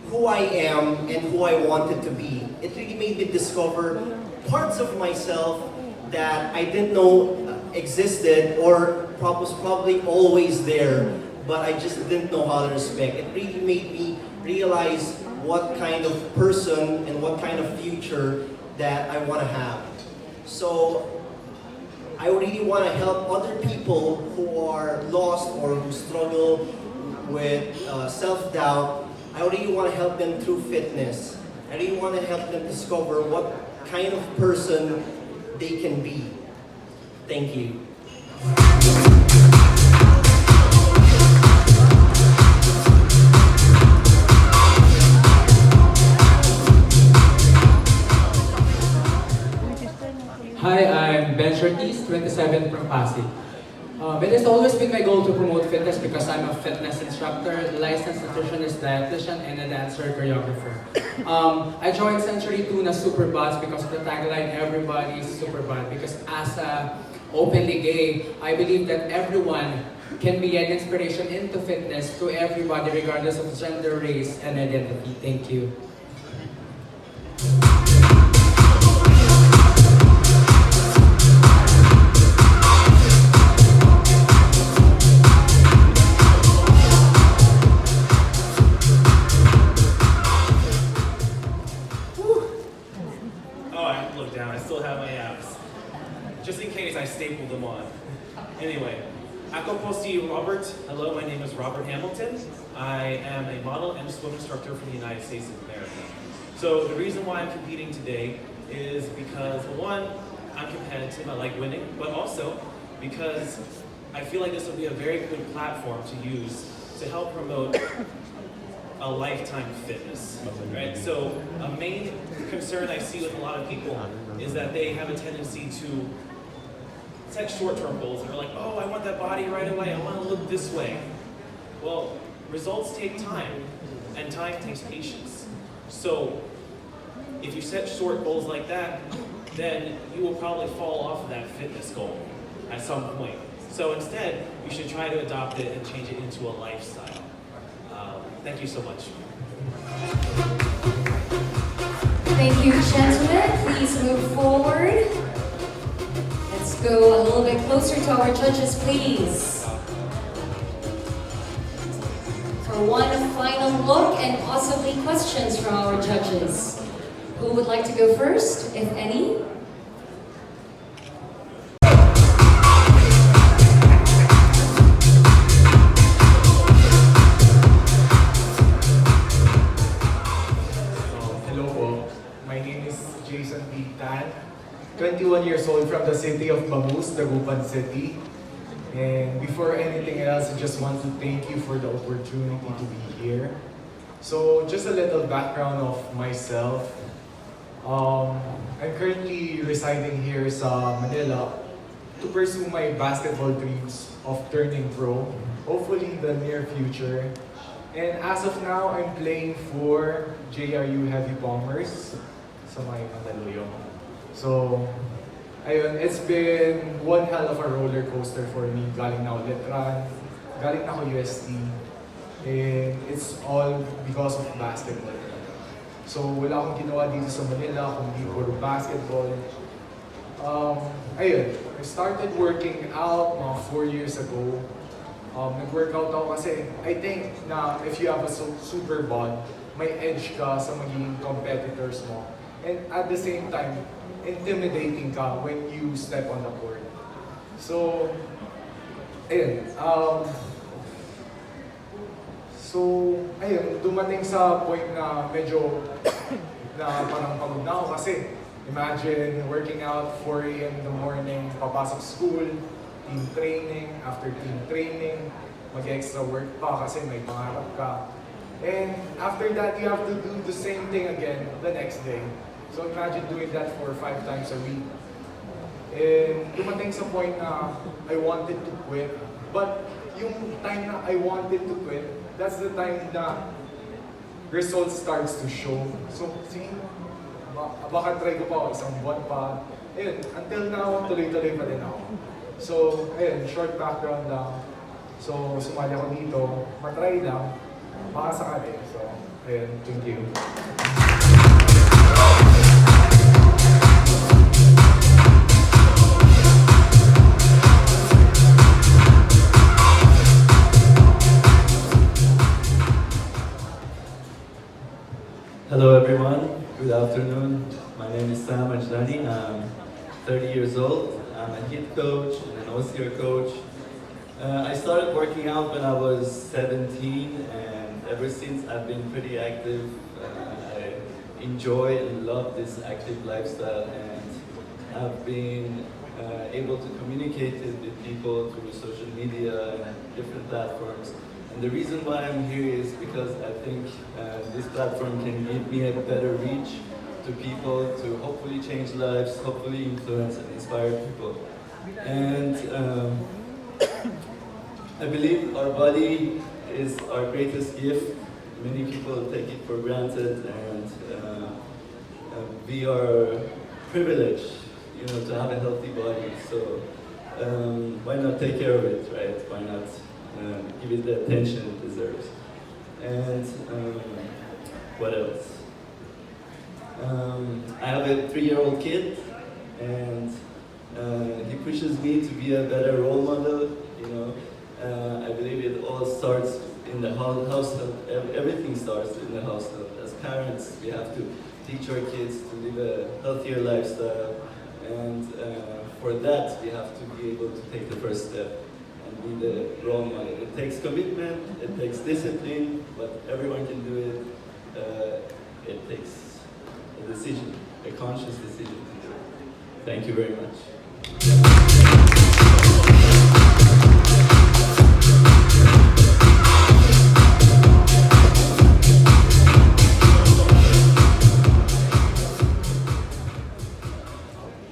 who I am and who I wanted to be. It really made me discover parts of myself that I didn't know existed or was probably always there, but I just didn't know how to respect. It really made me realize what kind of person and what kind of future that I want to have. So I really want to help other people who are lost or who struggle with self-doubt. I really want to help them through fitness. I really want to help them discover what kind of person they can be. Thank you. Hi, I'm Ben Shortis, 27 from Pasig. It has always been my goal to promote fitness because I'm a fitness instructor, licensed nutritionist, dietitian, and a dancer choreographer. I joined Century Tuna Superbods because of the tagline, everybody is Superbod. Because as a openly gay, I believe that everyone can be an inspiration into fitness to everybody regardless of gender, race, and identity. Thank you. Just in case I stapled them on. Anyway, ako po si Robert. Hello, my name is Robert Hamilton. I am a model and a swim instructor from the United States of America. So the reason why I'm competing today is because, one, I'm competitive, I like winning, but also because I feel like this will be a very good platform to use to help promote a lifetime fitness, right? So a main concern I see with a lot of people is that they have a tendency to set short-term goals. They're like, oh, I want that body right away. I want to look this way. Well, results take time, and time takes patience. So if you set short goals like that, then you will probably fall off of that fitness goal at some point. So instead, you should try to adopt it and change it into a lifestyle. Thank you so much. Thank you, gentlemen. Please move forward. Let's go a little bit closer to our judges, please. For one final look and possibly questions from our judges. Who would like to go first, if any? Hello po. My name is Jason B. Tan, 21 years old from the city of Bamus, Dagupan City. And before anything else, I just want to thank you for the opportunity to be here. So just a little background of myself. I'm currently residing here in Manila to pursue my basketball dreams of turning pro, hopefully in the near future. And as of now, I'm playing for JRU Heavy Bombers sa may Mandaluyong. So, ayun, it's been one hell of a roller coaster for me. Galing na ako Letran, galing na ako UST, and it's all because of basketball. So, wala akong ginawa dito sa Manila kundi puro basketball. Ayun, I started working out mga 4 years ago. Nag-workout ako kasi I think na if you have a super bod, may edge ka sa magiging competitors mo. And at the same time, intimidating ka when you step on the court. So, ayun. So, ayun, dumating sa point na medyo na parang pagod na ako kasi imagine working out 4 a.m. in the morning, papasok school, team training, after team training, mag-extra work pa kasi may pangarap ka. And after that, you have to do the same thing again the next day. So imagine doing that for 5 times a week. And dumating sa point na I wanted to quit. But yung time na I wanted to quit, that's the time na results starts to show. So, sige, baka try ko pa ako isang buwan pa. Ayun, until now, tuloy-tuloy pa din ako. So, ayun, short background lang. So, sumali ako dito, matry lang, baka sakali. So, ayun, thank you. Hello everyone, good afternoon. My name is Sal Max. I'm 30 years old. I'm a HIIT coach and an OCR coach. I started working out when I was 17 and ever since I've been pretty active. I enjoy and love this active lifestyle and I've been able to communicate with people through social media and different platforms. And the reason why I'm here is because I think this platform can give me a better reach to people to hopefully change lives, hopefully influence and inspire people. And I believe our body is our greatest gift. Many people take it for granted and we are privileged, to have a healthy body. So why not take care of it, right? Why not give it the attention it deserves? And what else? I have a 3-year-old kid, and he pushes me to be a better role model. I believe it all starts in the household. Everything starts in the household. As parents, we have to teach our kids to live a healthier lifestyle, and for that, we have to be able to take the first step and be the role model. It takes commitment, it takes discipline, but everyone can do it. It takes a decision, a conscious decision to do it. Thank you very much.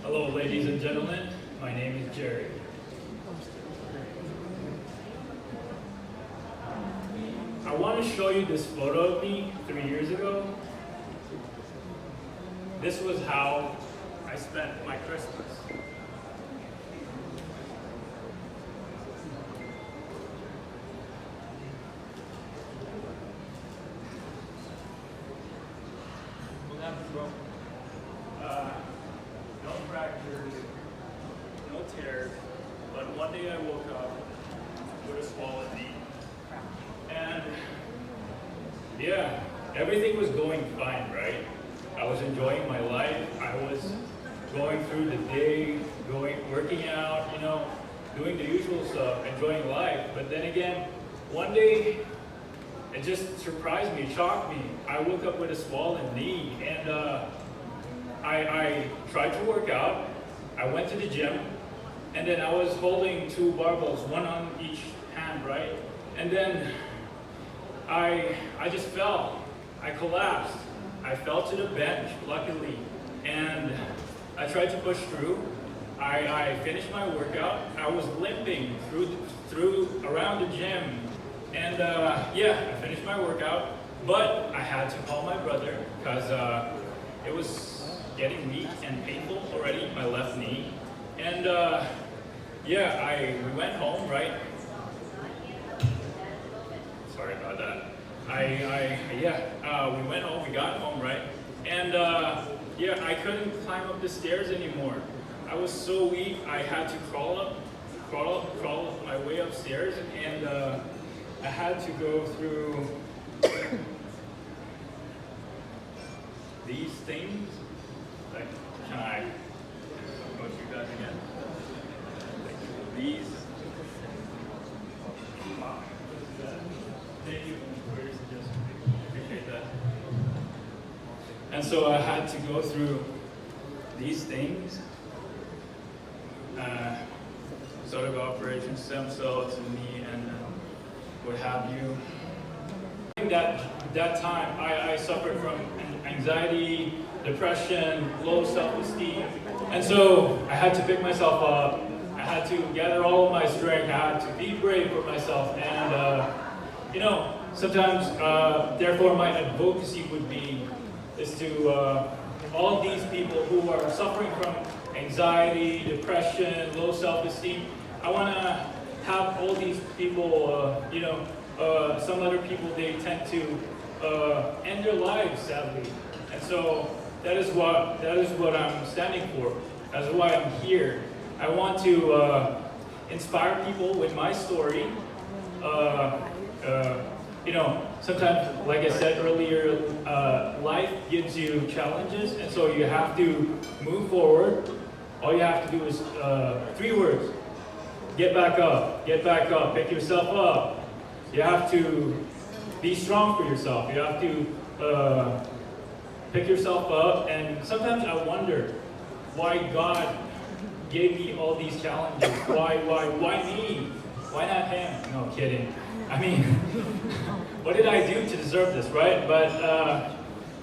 Hello, ladies and gentlemen. My name is Jerry. I want to show you this photo of me 3 years ago. This was how I spent my Christmas. No fractures, no tears, but one day I woke up with a swollen knee. And yeah, everything was going fine, right? I was enjoying my life. I was going through the day, working out, doing the usual stuff, enjoying life. But then again, one day, it just surprised me, shocked me. I woke up with a swollen knee, and I tried to work out. I went to the gym, and then I was holding 2 barbells, one on each hand, right? And then I just fell. I collapsed. I fell to the bench, luckily, and I tried to push through. I finished my workout. I was limping through around the gym, and yeah, I finished my workout. But I had to call my brother because it was getting weak and painful already, my left knee. And yeah, we went home, right? Sorry about that. We went home, we got home, right? And yeah, I couldn't climb up the stairs anymore. I was so weak, I had to crawl my way upstairs, and I had to go through these things. Like, can I go to you guys again? These. Thank you. so I had to go through these things, sort of Operation Stem Cell to me and what have you. That time, I suffered from anxiety, depression, low self-esteem, and so I had to pick myself up. I had to gather all of my strength. I had to be brave for myself, and you know, sometimes, therefore, my advocacy would be is to all of these people who are suffering from anxiety, depression, low self-esteem. I want to have all these people, you know, some other people, they tend to end their lives, sadly. And so that is what I'm standing for. That's why I'm here. I want to inspire people with my story. You know, sometimes, like I said earlier, life gives you challenges, and so you have to move forward. All you have to do is 3 words. Get back up, pick yourself up. You have to be strong for yourself. You have to pick yourself up, and sometimes I wonder why God gave me all these challenges. Why me? Why not him? No, kidding. I mean, what did I do to deserve this, right? But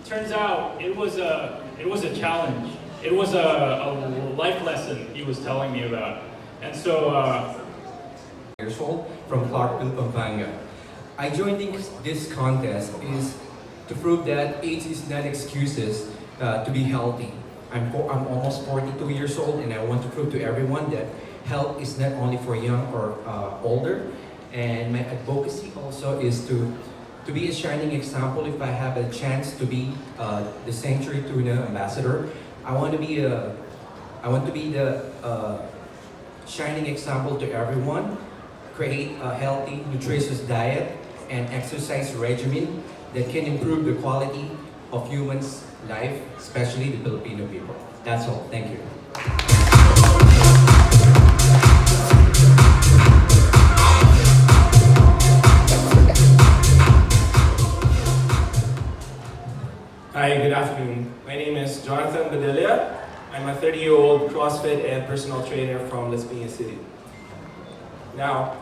turns out it was a challenge. It was a life lesson he was telling me about. And so, years old from Clarkville, Pampanga. I joined this contest is to prove that age is not excuses to be healthy. I'm almost 42 years old, and I want to prove to everyone that health is not only for young or older. And my advocacy also is to be a shining example. If I have a chance to be the Sanctuary Tuna ambassador, I want to be the shining example to everyone. Create a healthy, nutritious diet and exercise regimen that can improve the quality of humans' life, especially the Filipino people. That's all. Thank you. Hi, good afternoon. My name is Jonathan Badilla. I'm a 30-year-old CrossFit and personal trainer from Las Piñas City. Now,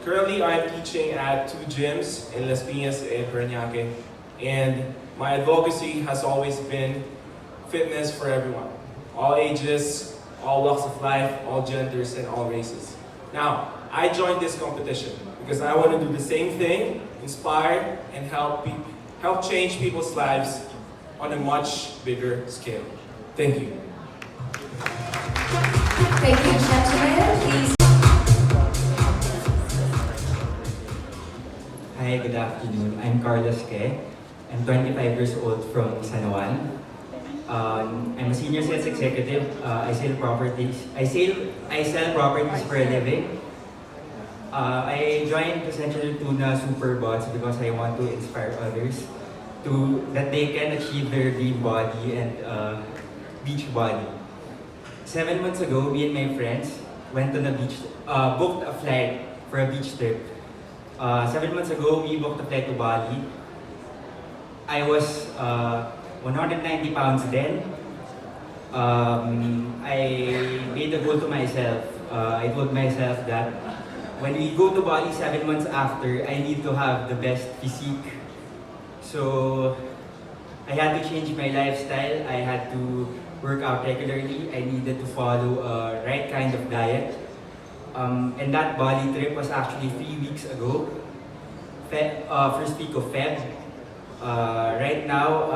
currently I'm teaching at 2 gyms in Las Piñas and Parañaque, and my advocacy has always been fitness for everyone. All ages, all walks of life, all genders, and all races. Now, I joined this competition because I want to do the same thing, inspire and help change people's lives on a much bigger scale. Thank you. Thank you, gentlemen. Please. Hi, good afternoon. I'm Carlos Ke. I'm 25 years old from San Juan. I'm a senior sales executive. I sell properties. I sell properties for a living. I joined essentially Tuna Superbods because I want to inspire others that they can achieve their dream body and beach body. 7 months ago, me and my friends went on a beach, booked a flight for a beach trip. 7 months ago, we booked a flight to Bali. I was 190 pounds then. I made a goal to myself. I told myself that when we go to Bali 7 months after, I need to have the best physique. So I had to change my lifestyle. I had to work out regularly. I needed to follow a right kind of diet. And that Bali trip was actually 3 weeks ago, first week of Feb. Right now,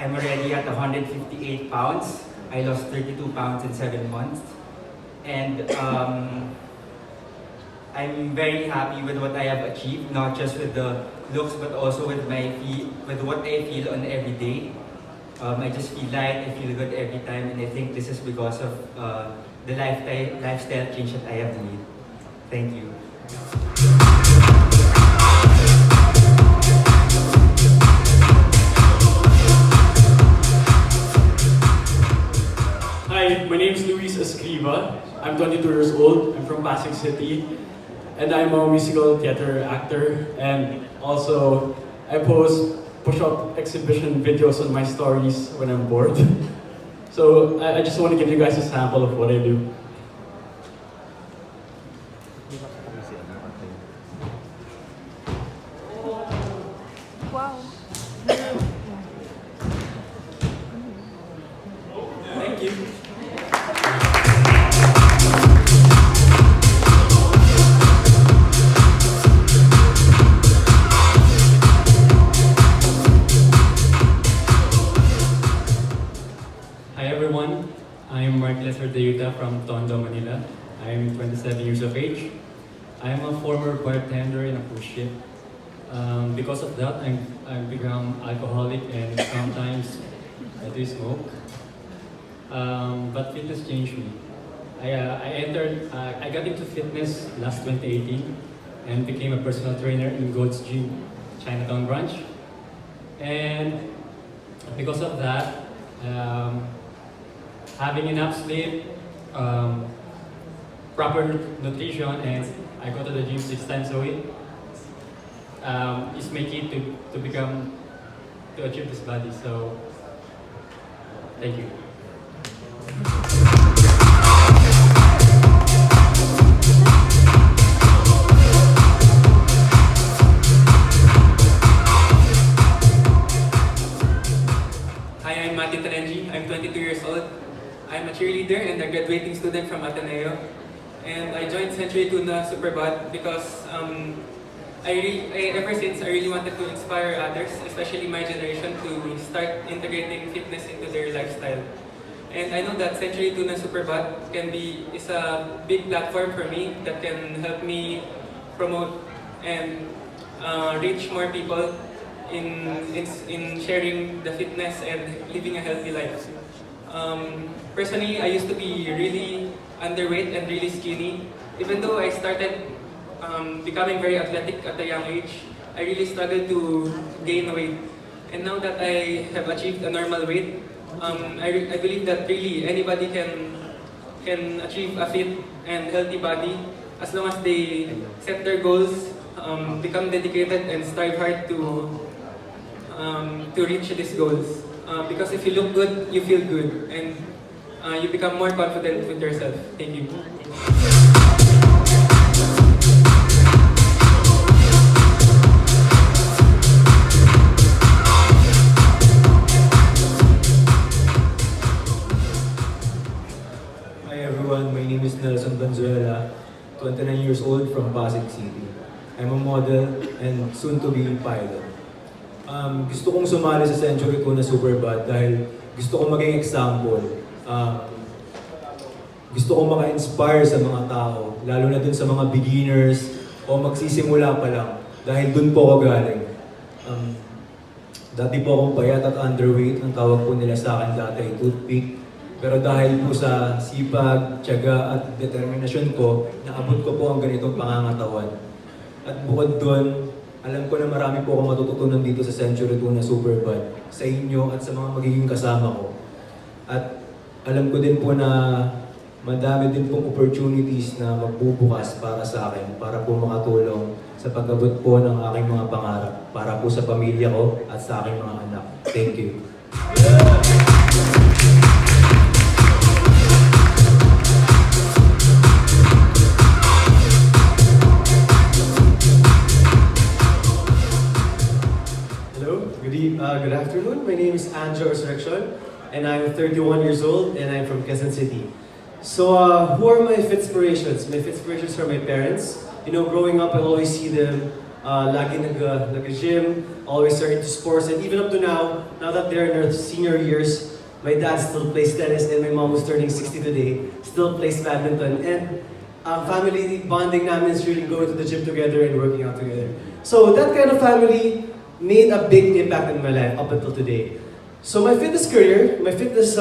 I'm already at 158 pounds. I lost 32 pounds in 7 months. And I'm very happy with what I have achieved, not just with the looks, but also with what I feel on every day. I just feel light, I feel good every time, and I think this is because of the lifestyle change that I have made. Thank you. Hi, my name is Larissa Skiba. I'm 22 years old. I'm from Pasig City. And I'm a musical theater actor. And also, I post push-up exhibition videos on my stories when I'm bored. So I just want to give you guys a sample of what I do. Wow. Thank you. Hi everyone, I am Marquez Ordeuta from Tondo, Manila. I am 27 years of age. I am a former bartender in a cruise ship. Because of that, I've become alcoholic and sometimes I do smoke. But fitness changed me. I got into fitness last 2018 and became a personal trainer in Gold's Gym, Chinatown branch. And because of that, having enough sleep, proper nutrition, and I go to the gym 6 times a week, is my key to achieve this body. So, thank you. Hi, I'm Maggie Ferengi. I'm 22 years old. I'm a cheerleader and a graduating student from Ateneo. And I joined Century Tuna Superbod because ever since I really wanted to inspire others, especially my generation, to start integrating fitness into their lifestyle. And I know that Century Tuna Superbod is a big platform for me that can help me promote and reach more people in sharing the fitness and living a healthy life. Personally, I used to be really underweight and really skinny. Even though I started becoming very athletic at a young age, I really struggled to gain weight. And now that I have achieved a normal weight, I believe that really anybody can achieve a fit and healthy body as long as they set their goals, become dedicated, and strive hard to reach these goals. Because if you look good, you feel good, and you become more confident with yourself. Thank you. Hi everyone, my name is Nelson Banzuela, 29 years old from Pasig City. I'm a model and soon to be pilot. Gusto kong sumali sa Century Tuna Superbod dahil gusto kong maging example. Gusto kong maka-inspire sa mga tao, lalo na dun sa mga beginners o magsisimula pa lang dahil dun po ako galing. Dati po akong payat at underweight, ang tawag po nila sa akin dati ay toothpick. Pero dahil po sa sipag, tiyaga at determinasyon ko, naabot ko po ang ganitong pangangatawan. At bukod doon, alam ko na marami po akong matututunan dito sa Century Tuna Superbod, sa inyo at sa mga magiging kasama ko. At alam ko din po na madami din pong opportunities na magbubukas para sa akin, para po makatulong sa pag-abot po ng aking mga pangarap, para po sa pamilya ko at sa aking mga anak. Thank you. Good afternoon. My name is Anjo Resurrection, and I'm 31 years old, and I'm from Quezon City. So, who are my fitspirations? My fitspirations are my parents. You know, growing up, I always see them lagi nag-gym, always are into sports, and even up to now that they're in their senior years, my dad still plays tennis, and my mom, who's turning 60 today, still plays badminton. And family bonding namin is really going to the gym together and working out together. So, that kind of family made a big impact in my life up until today. So my fitness career, my fitness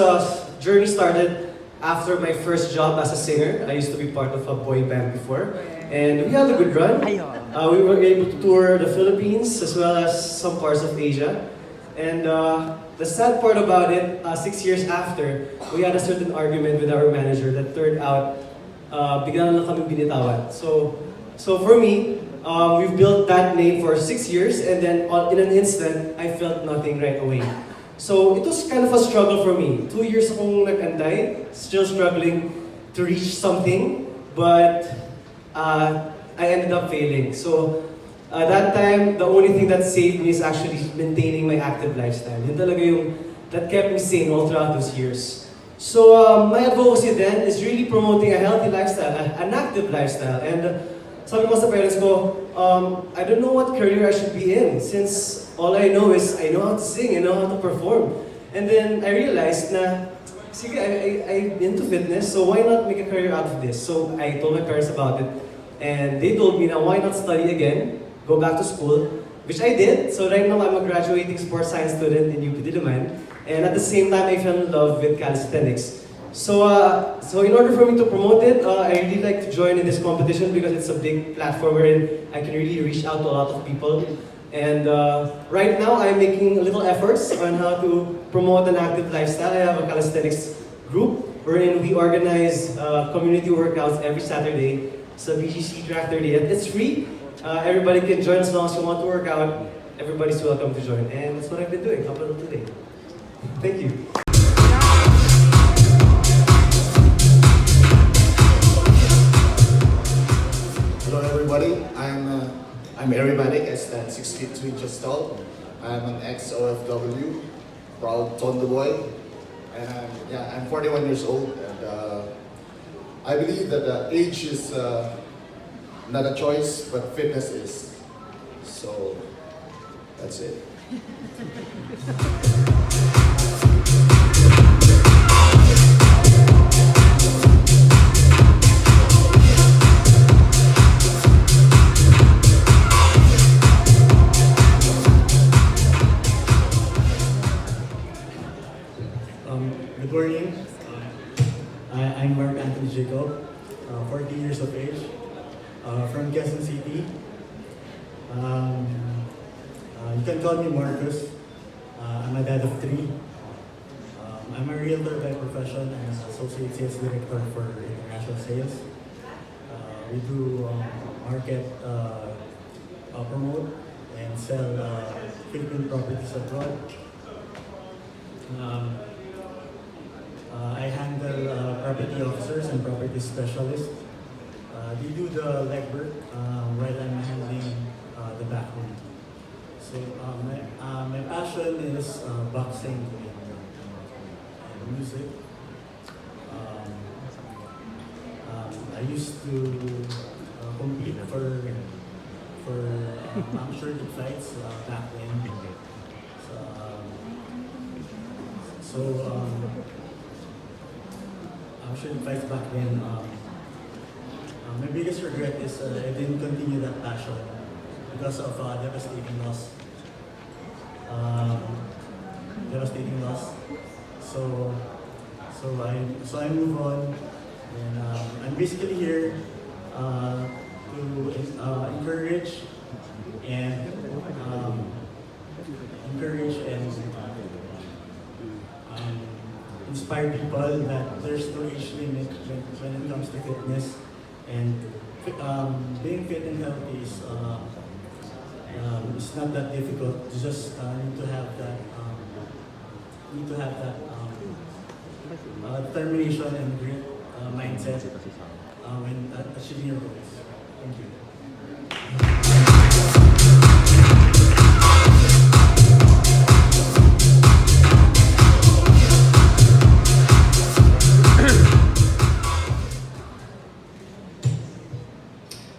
journey started after my first job as a singer. I used to be part of a boy band before, and we had a good run. We were able to tour the Philippines as well as some parts of Asia. And the sad part about it, 6 years after, we had a certain argument with our manager that turned out bigla na lang kami binitawan. So So for me, we've built that name for 6 years, and then in an instant, I felt nothing right away. So it was kind of a struggle for me. 2 years akong nag-antay, still struggling to reach something, but I ended up failing. So that time, the only thing that saved me is actually maintaining my active lifestyle. Yun talaga yung that kept me sane all throughout those years. So my advocacy then is really promoting a healthy lifestyle, an active lifestyle. And sabi ko sa parents ko, I don't know what career I should be in since all I know is I know how to sing, I know how to perform. And then I realized na, sige, I'm into fitness, so why not make a career out of this? So I told my parents about it, and they told me na why not study again, go back to school, which I did. So right now I'm a graduating sports science student in UP Diliman. And at the same time, I fell in love with calisthenics. So in order for me to promote it, I really like to join in this competition because it's a big platform wherein I can really reach out to a lot of people. And right now, I'm making little efforts on how to promote an active lifestyle. I have a calisthenics group wherein we organize community workouts every Saturday. So BGC Track 30th. It's free. Everybody can join as long as you want to work out. Everybody's welcome to join. And that's what I've been doing up until today. Thank you. Hello everybody, I'm aerobatic. I stand 6 feet 2 inches tall. I'm an ex-OFW, proud Tondo boy, and I'm 41 years old, and I believe that age is not a choice, but fitness is. So that's it. Good morning. I'm Mark Anthony Jacob, 40 years of age, from Quezon City. You can call me Marcus. I'm a dad of 3. I'm a realtor by profession and an associate sales director for international sales. We do market, promote, and sell Philippine properties abroad. I handle property officers and property specialists. They do the legwork while I'm handling the backroom. So my passion is boxing and music. I used to compete for unshirted fights back then. Unshirted fights back then. My biggest regret is I didn't continue that passion because of devastating loss. So I move on, and I'm basically here to encourage and inspire people that there's no age limit when it comes to fitness, and being fit and healthy is it's not that difficult. You just need to have that determination and grit mindset when achieving your goals. Thank you.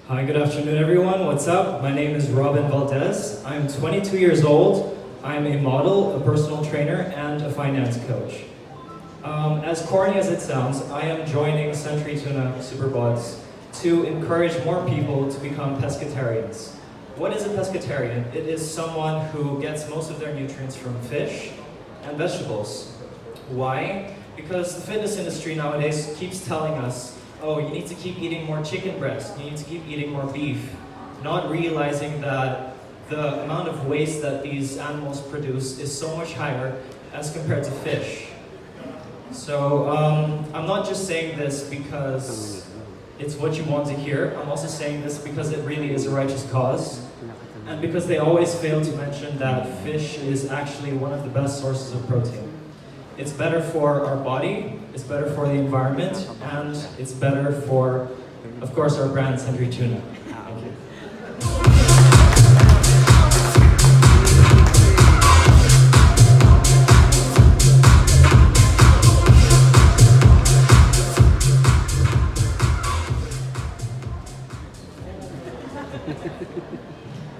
Hi, good afternoon everyone. What's up? My name is Robin Valdez. I'm 22 years old. I'm a model, a personal trainer, and a finance coach. As corny as it sounds, I am joining Century Tuna Superbods to encourage more people to become pescatarians. What is a pescatarian? It is someone who gets most of their nutrients from fish and vegetables. Why? Because the fitness industry nowadays keeps telling us, oh, you need to keep eating more chicken breast, you need to keep eating more beef, not realizing that the amount of waste that these animals produce is so much higher as compared to fish. So I'm not just saying this because it's what you want to hear. I'm also saying this because it really is a righteous cause. And because they always fail to mention that fish is actually one of the best sources of protein. It's better for our body, it's better for the environment, and it's better for, of course, our brand, Century Tuna. Thank you.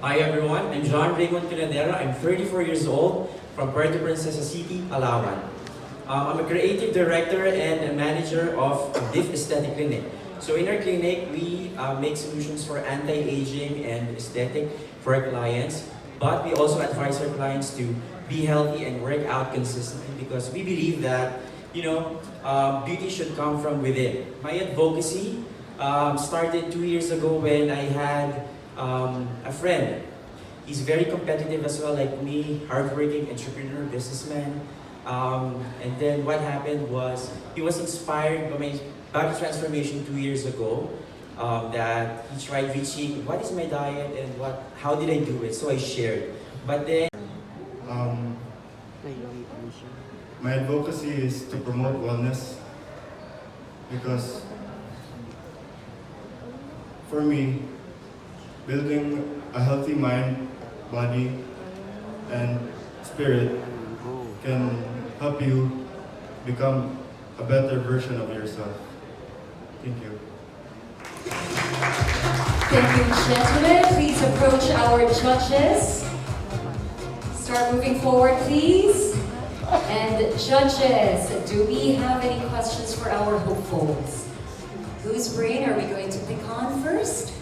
Hi everyone, I'm John Raymond Pinadera. I'm 34 years old from Puerto Princesa City, Palawan. I'm a creative director and a manager of Diff Aesthetic Clinic. So in our clinic, we make solutions for anti-aging and aesthetic for our clients, but we also advise our clients to be healthy and work out consistently because we believe that, beauty should come from within. My advocacy started 2 years ago when I had a friend. He's very competitive as well, like me, hardworking entrepreneur, businessman. And then what happened was he was inspired by my body transformation 2 years ago. That he tried reaching what is my diet and how did I do it. So I shared. But then my advocacy is to promote wellness because for me, building a healthy mind, body, and spirit can help you become a better version of yourself. Thank you. Thank you, gentlemen. Please approach our judges. Start moving forward, please. And judges, do we have any questions for our hopefuls? Whose brain are we going to pick on first?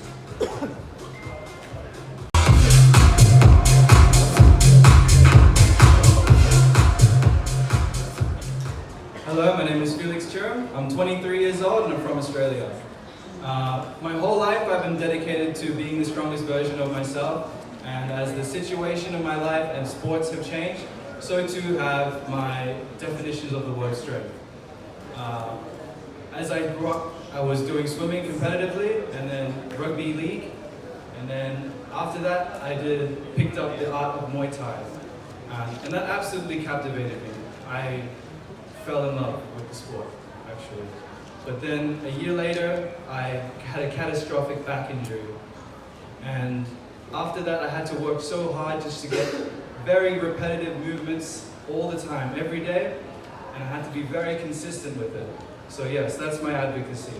Hello, my name is Felix. I'm 23 years old and I'm from Australia. My whole life I've been dedicated to being the strongest version of myself, and as the situation of my life and sports have changed, so too have my definitions of the word strength. As I grew up, I was doing swimming competitively and then rugby league, and then after that I picked up the art of Muay Thai, and that absolutely captivated me. I fell in love with the sport, actually. But then a year later, I had a catastrophic back injury. And after that, I had to work so hard just to get very repetitive movements all the time, every day. And I had to be very consistent with it. So yes, that's my advocacy.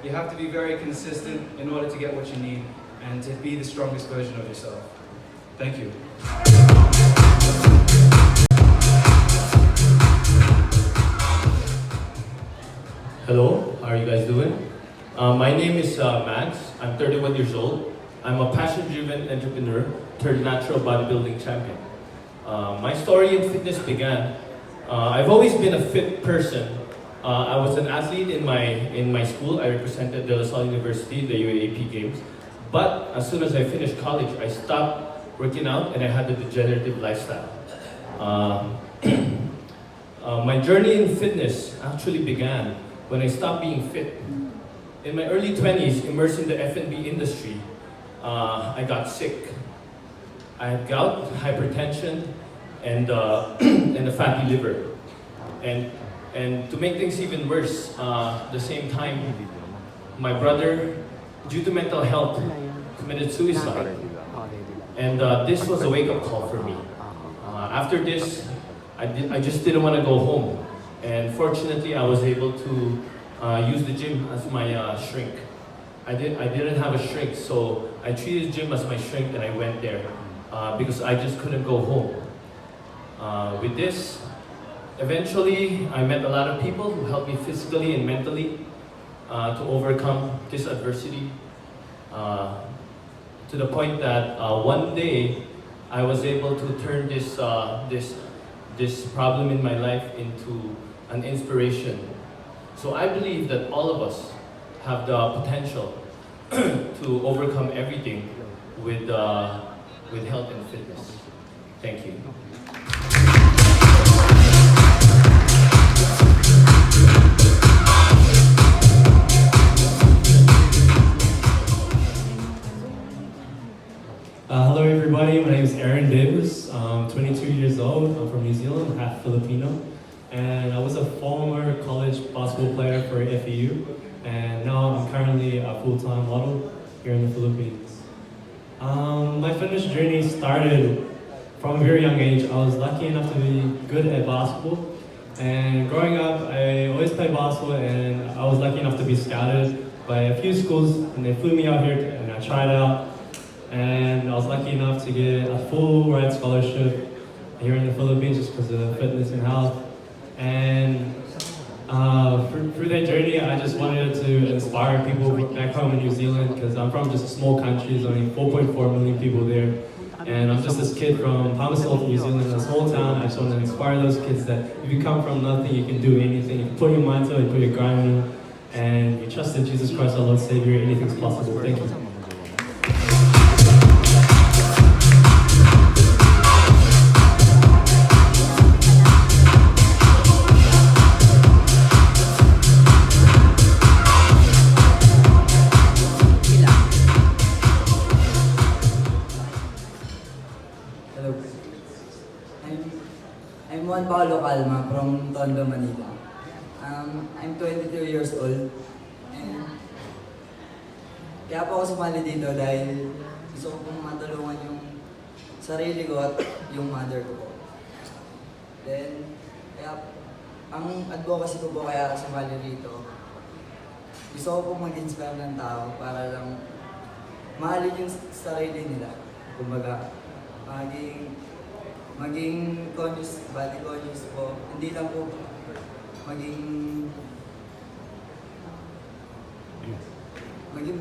You have to be very consistent in order to get what you need and to be the strongest version of yourself. Thank you. Hello, how are you guys doing? My name is Max. I'm 31 years old. I'm a passion-driven entrepreneur turned natural bodybuilding champion. My story in fitness began. I've always been a fit person. I was an athlete in my school. I represented De La Salle University in the UAAP Games. But as soon as I finished college, I stopped working out and I had a degenerative lifestyle. My journey in fitness actually began when I stopped being fit. In my early 20s, immersed in the F&B industry, I got sick. I had gout, hypertension, and a fatty liver. And to make things even worse, the same time, my brother, due to mental health, committed suicide. And this was a wake-up call for me. After this, I just didn't want to go home. And fortunately, I was able to use the gym as my shrink. I didn't have a shrink, so I treated gym as my shrink and I went there because I just couldn't go home. With this, eventually, I met a lot of people who helped me physically and mentally to overcome this adversity to the point that one day I was able to turn this problem in my life into an inspiration. So I believe that all of us have the potential to overcome everything with health and fitness. Thank you. everybody. My name is Aaron Davis. I'm 22 years old. I'm from New Zealand, half Filipino. And I was a former college basketball player for FEU. And now I'm currently a full-time model here in the Philippines. My fitness journey started from a very young age. I was lucky enough to be good at basketball. And growing up, I always played basketball, and I was lucky enough to be scouted by a few schools, and they flew me out here, and I tried out. And I was lucky enough to get a full ride scholarship here in the Philippines just because of fitness and health. And through that journey, I just wanted to inspire people back home in New Zealand because I'm from just a small country. There's only 4.4 million people there. And I'm just this kid from Palmerston, New Zealand, a small town. I just want to inspire those kids that if you come from nothing, you can do anything. You can put your mind to it, you put your grind in, and you trust in Jesus Christ, our Lord and Savior, anything's possible. Thank you. I'm Juan Paulo Calma from Tondo, Manila. I'm 22 years old. And kaya po ako sumali dito dahil gusto ko pong matulungan yung sarili ko at yung mother ko po. Then, kaya ang advocacy ko po kaya sumali dito, gusto ko pong mag-inspire ng tao para lang mahalin yung sarili nila. Kumbaga, maging conscious, body conscious po. Hindi lang po maging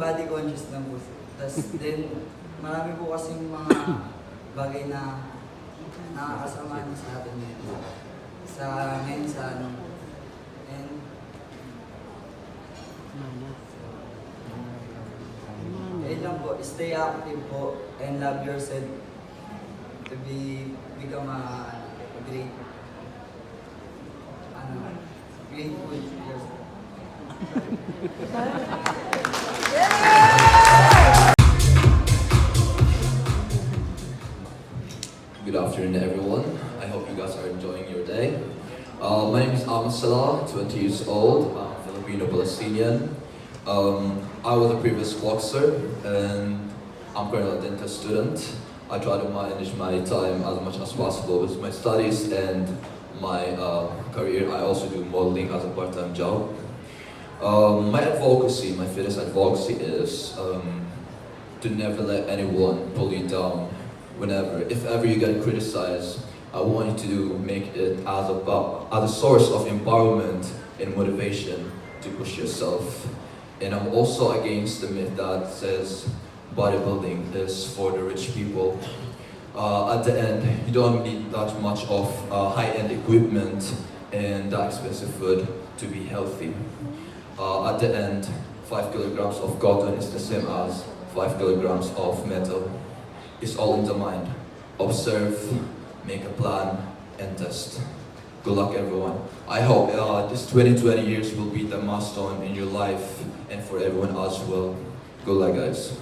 body conscious lang po. Tapos then, marami po kasing mga bagay na nakakasama sa atin ngayon. Ngayon sa ano. And ayun lang po, stay active po and love yourself to become a great food person. Good afternoon, everyone. I hope you guys are enjoying your day. My name is Ahmed Salah, 20 years old, Filipino-Palestinian. I was a previous boxer, and I'm currently a dental student. I try to manage my time as much as possible with my studies and my career. I also do modeling as a part-time job. My advocacy, my fitness advocacy is to never let anyone pull you down if ever you get criticized. I want you to make it as a source of empowerment and motivation to push yourself. And I'm also against the myth that says bodybuilding is for the rich people. At the end, you don't need that much of high-end equipment and that expensive food to be healthy. At the end, 5 kilograms of cotton is the same as 5 kilograms of metal. It's all in the mind. Observe, make a plan, and test. Good luck, everyone. I hope this 2020 years will be the milestone in your life and for everyone as well. Good luck, guys.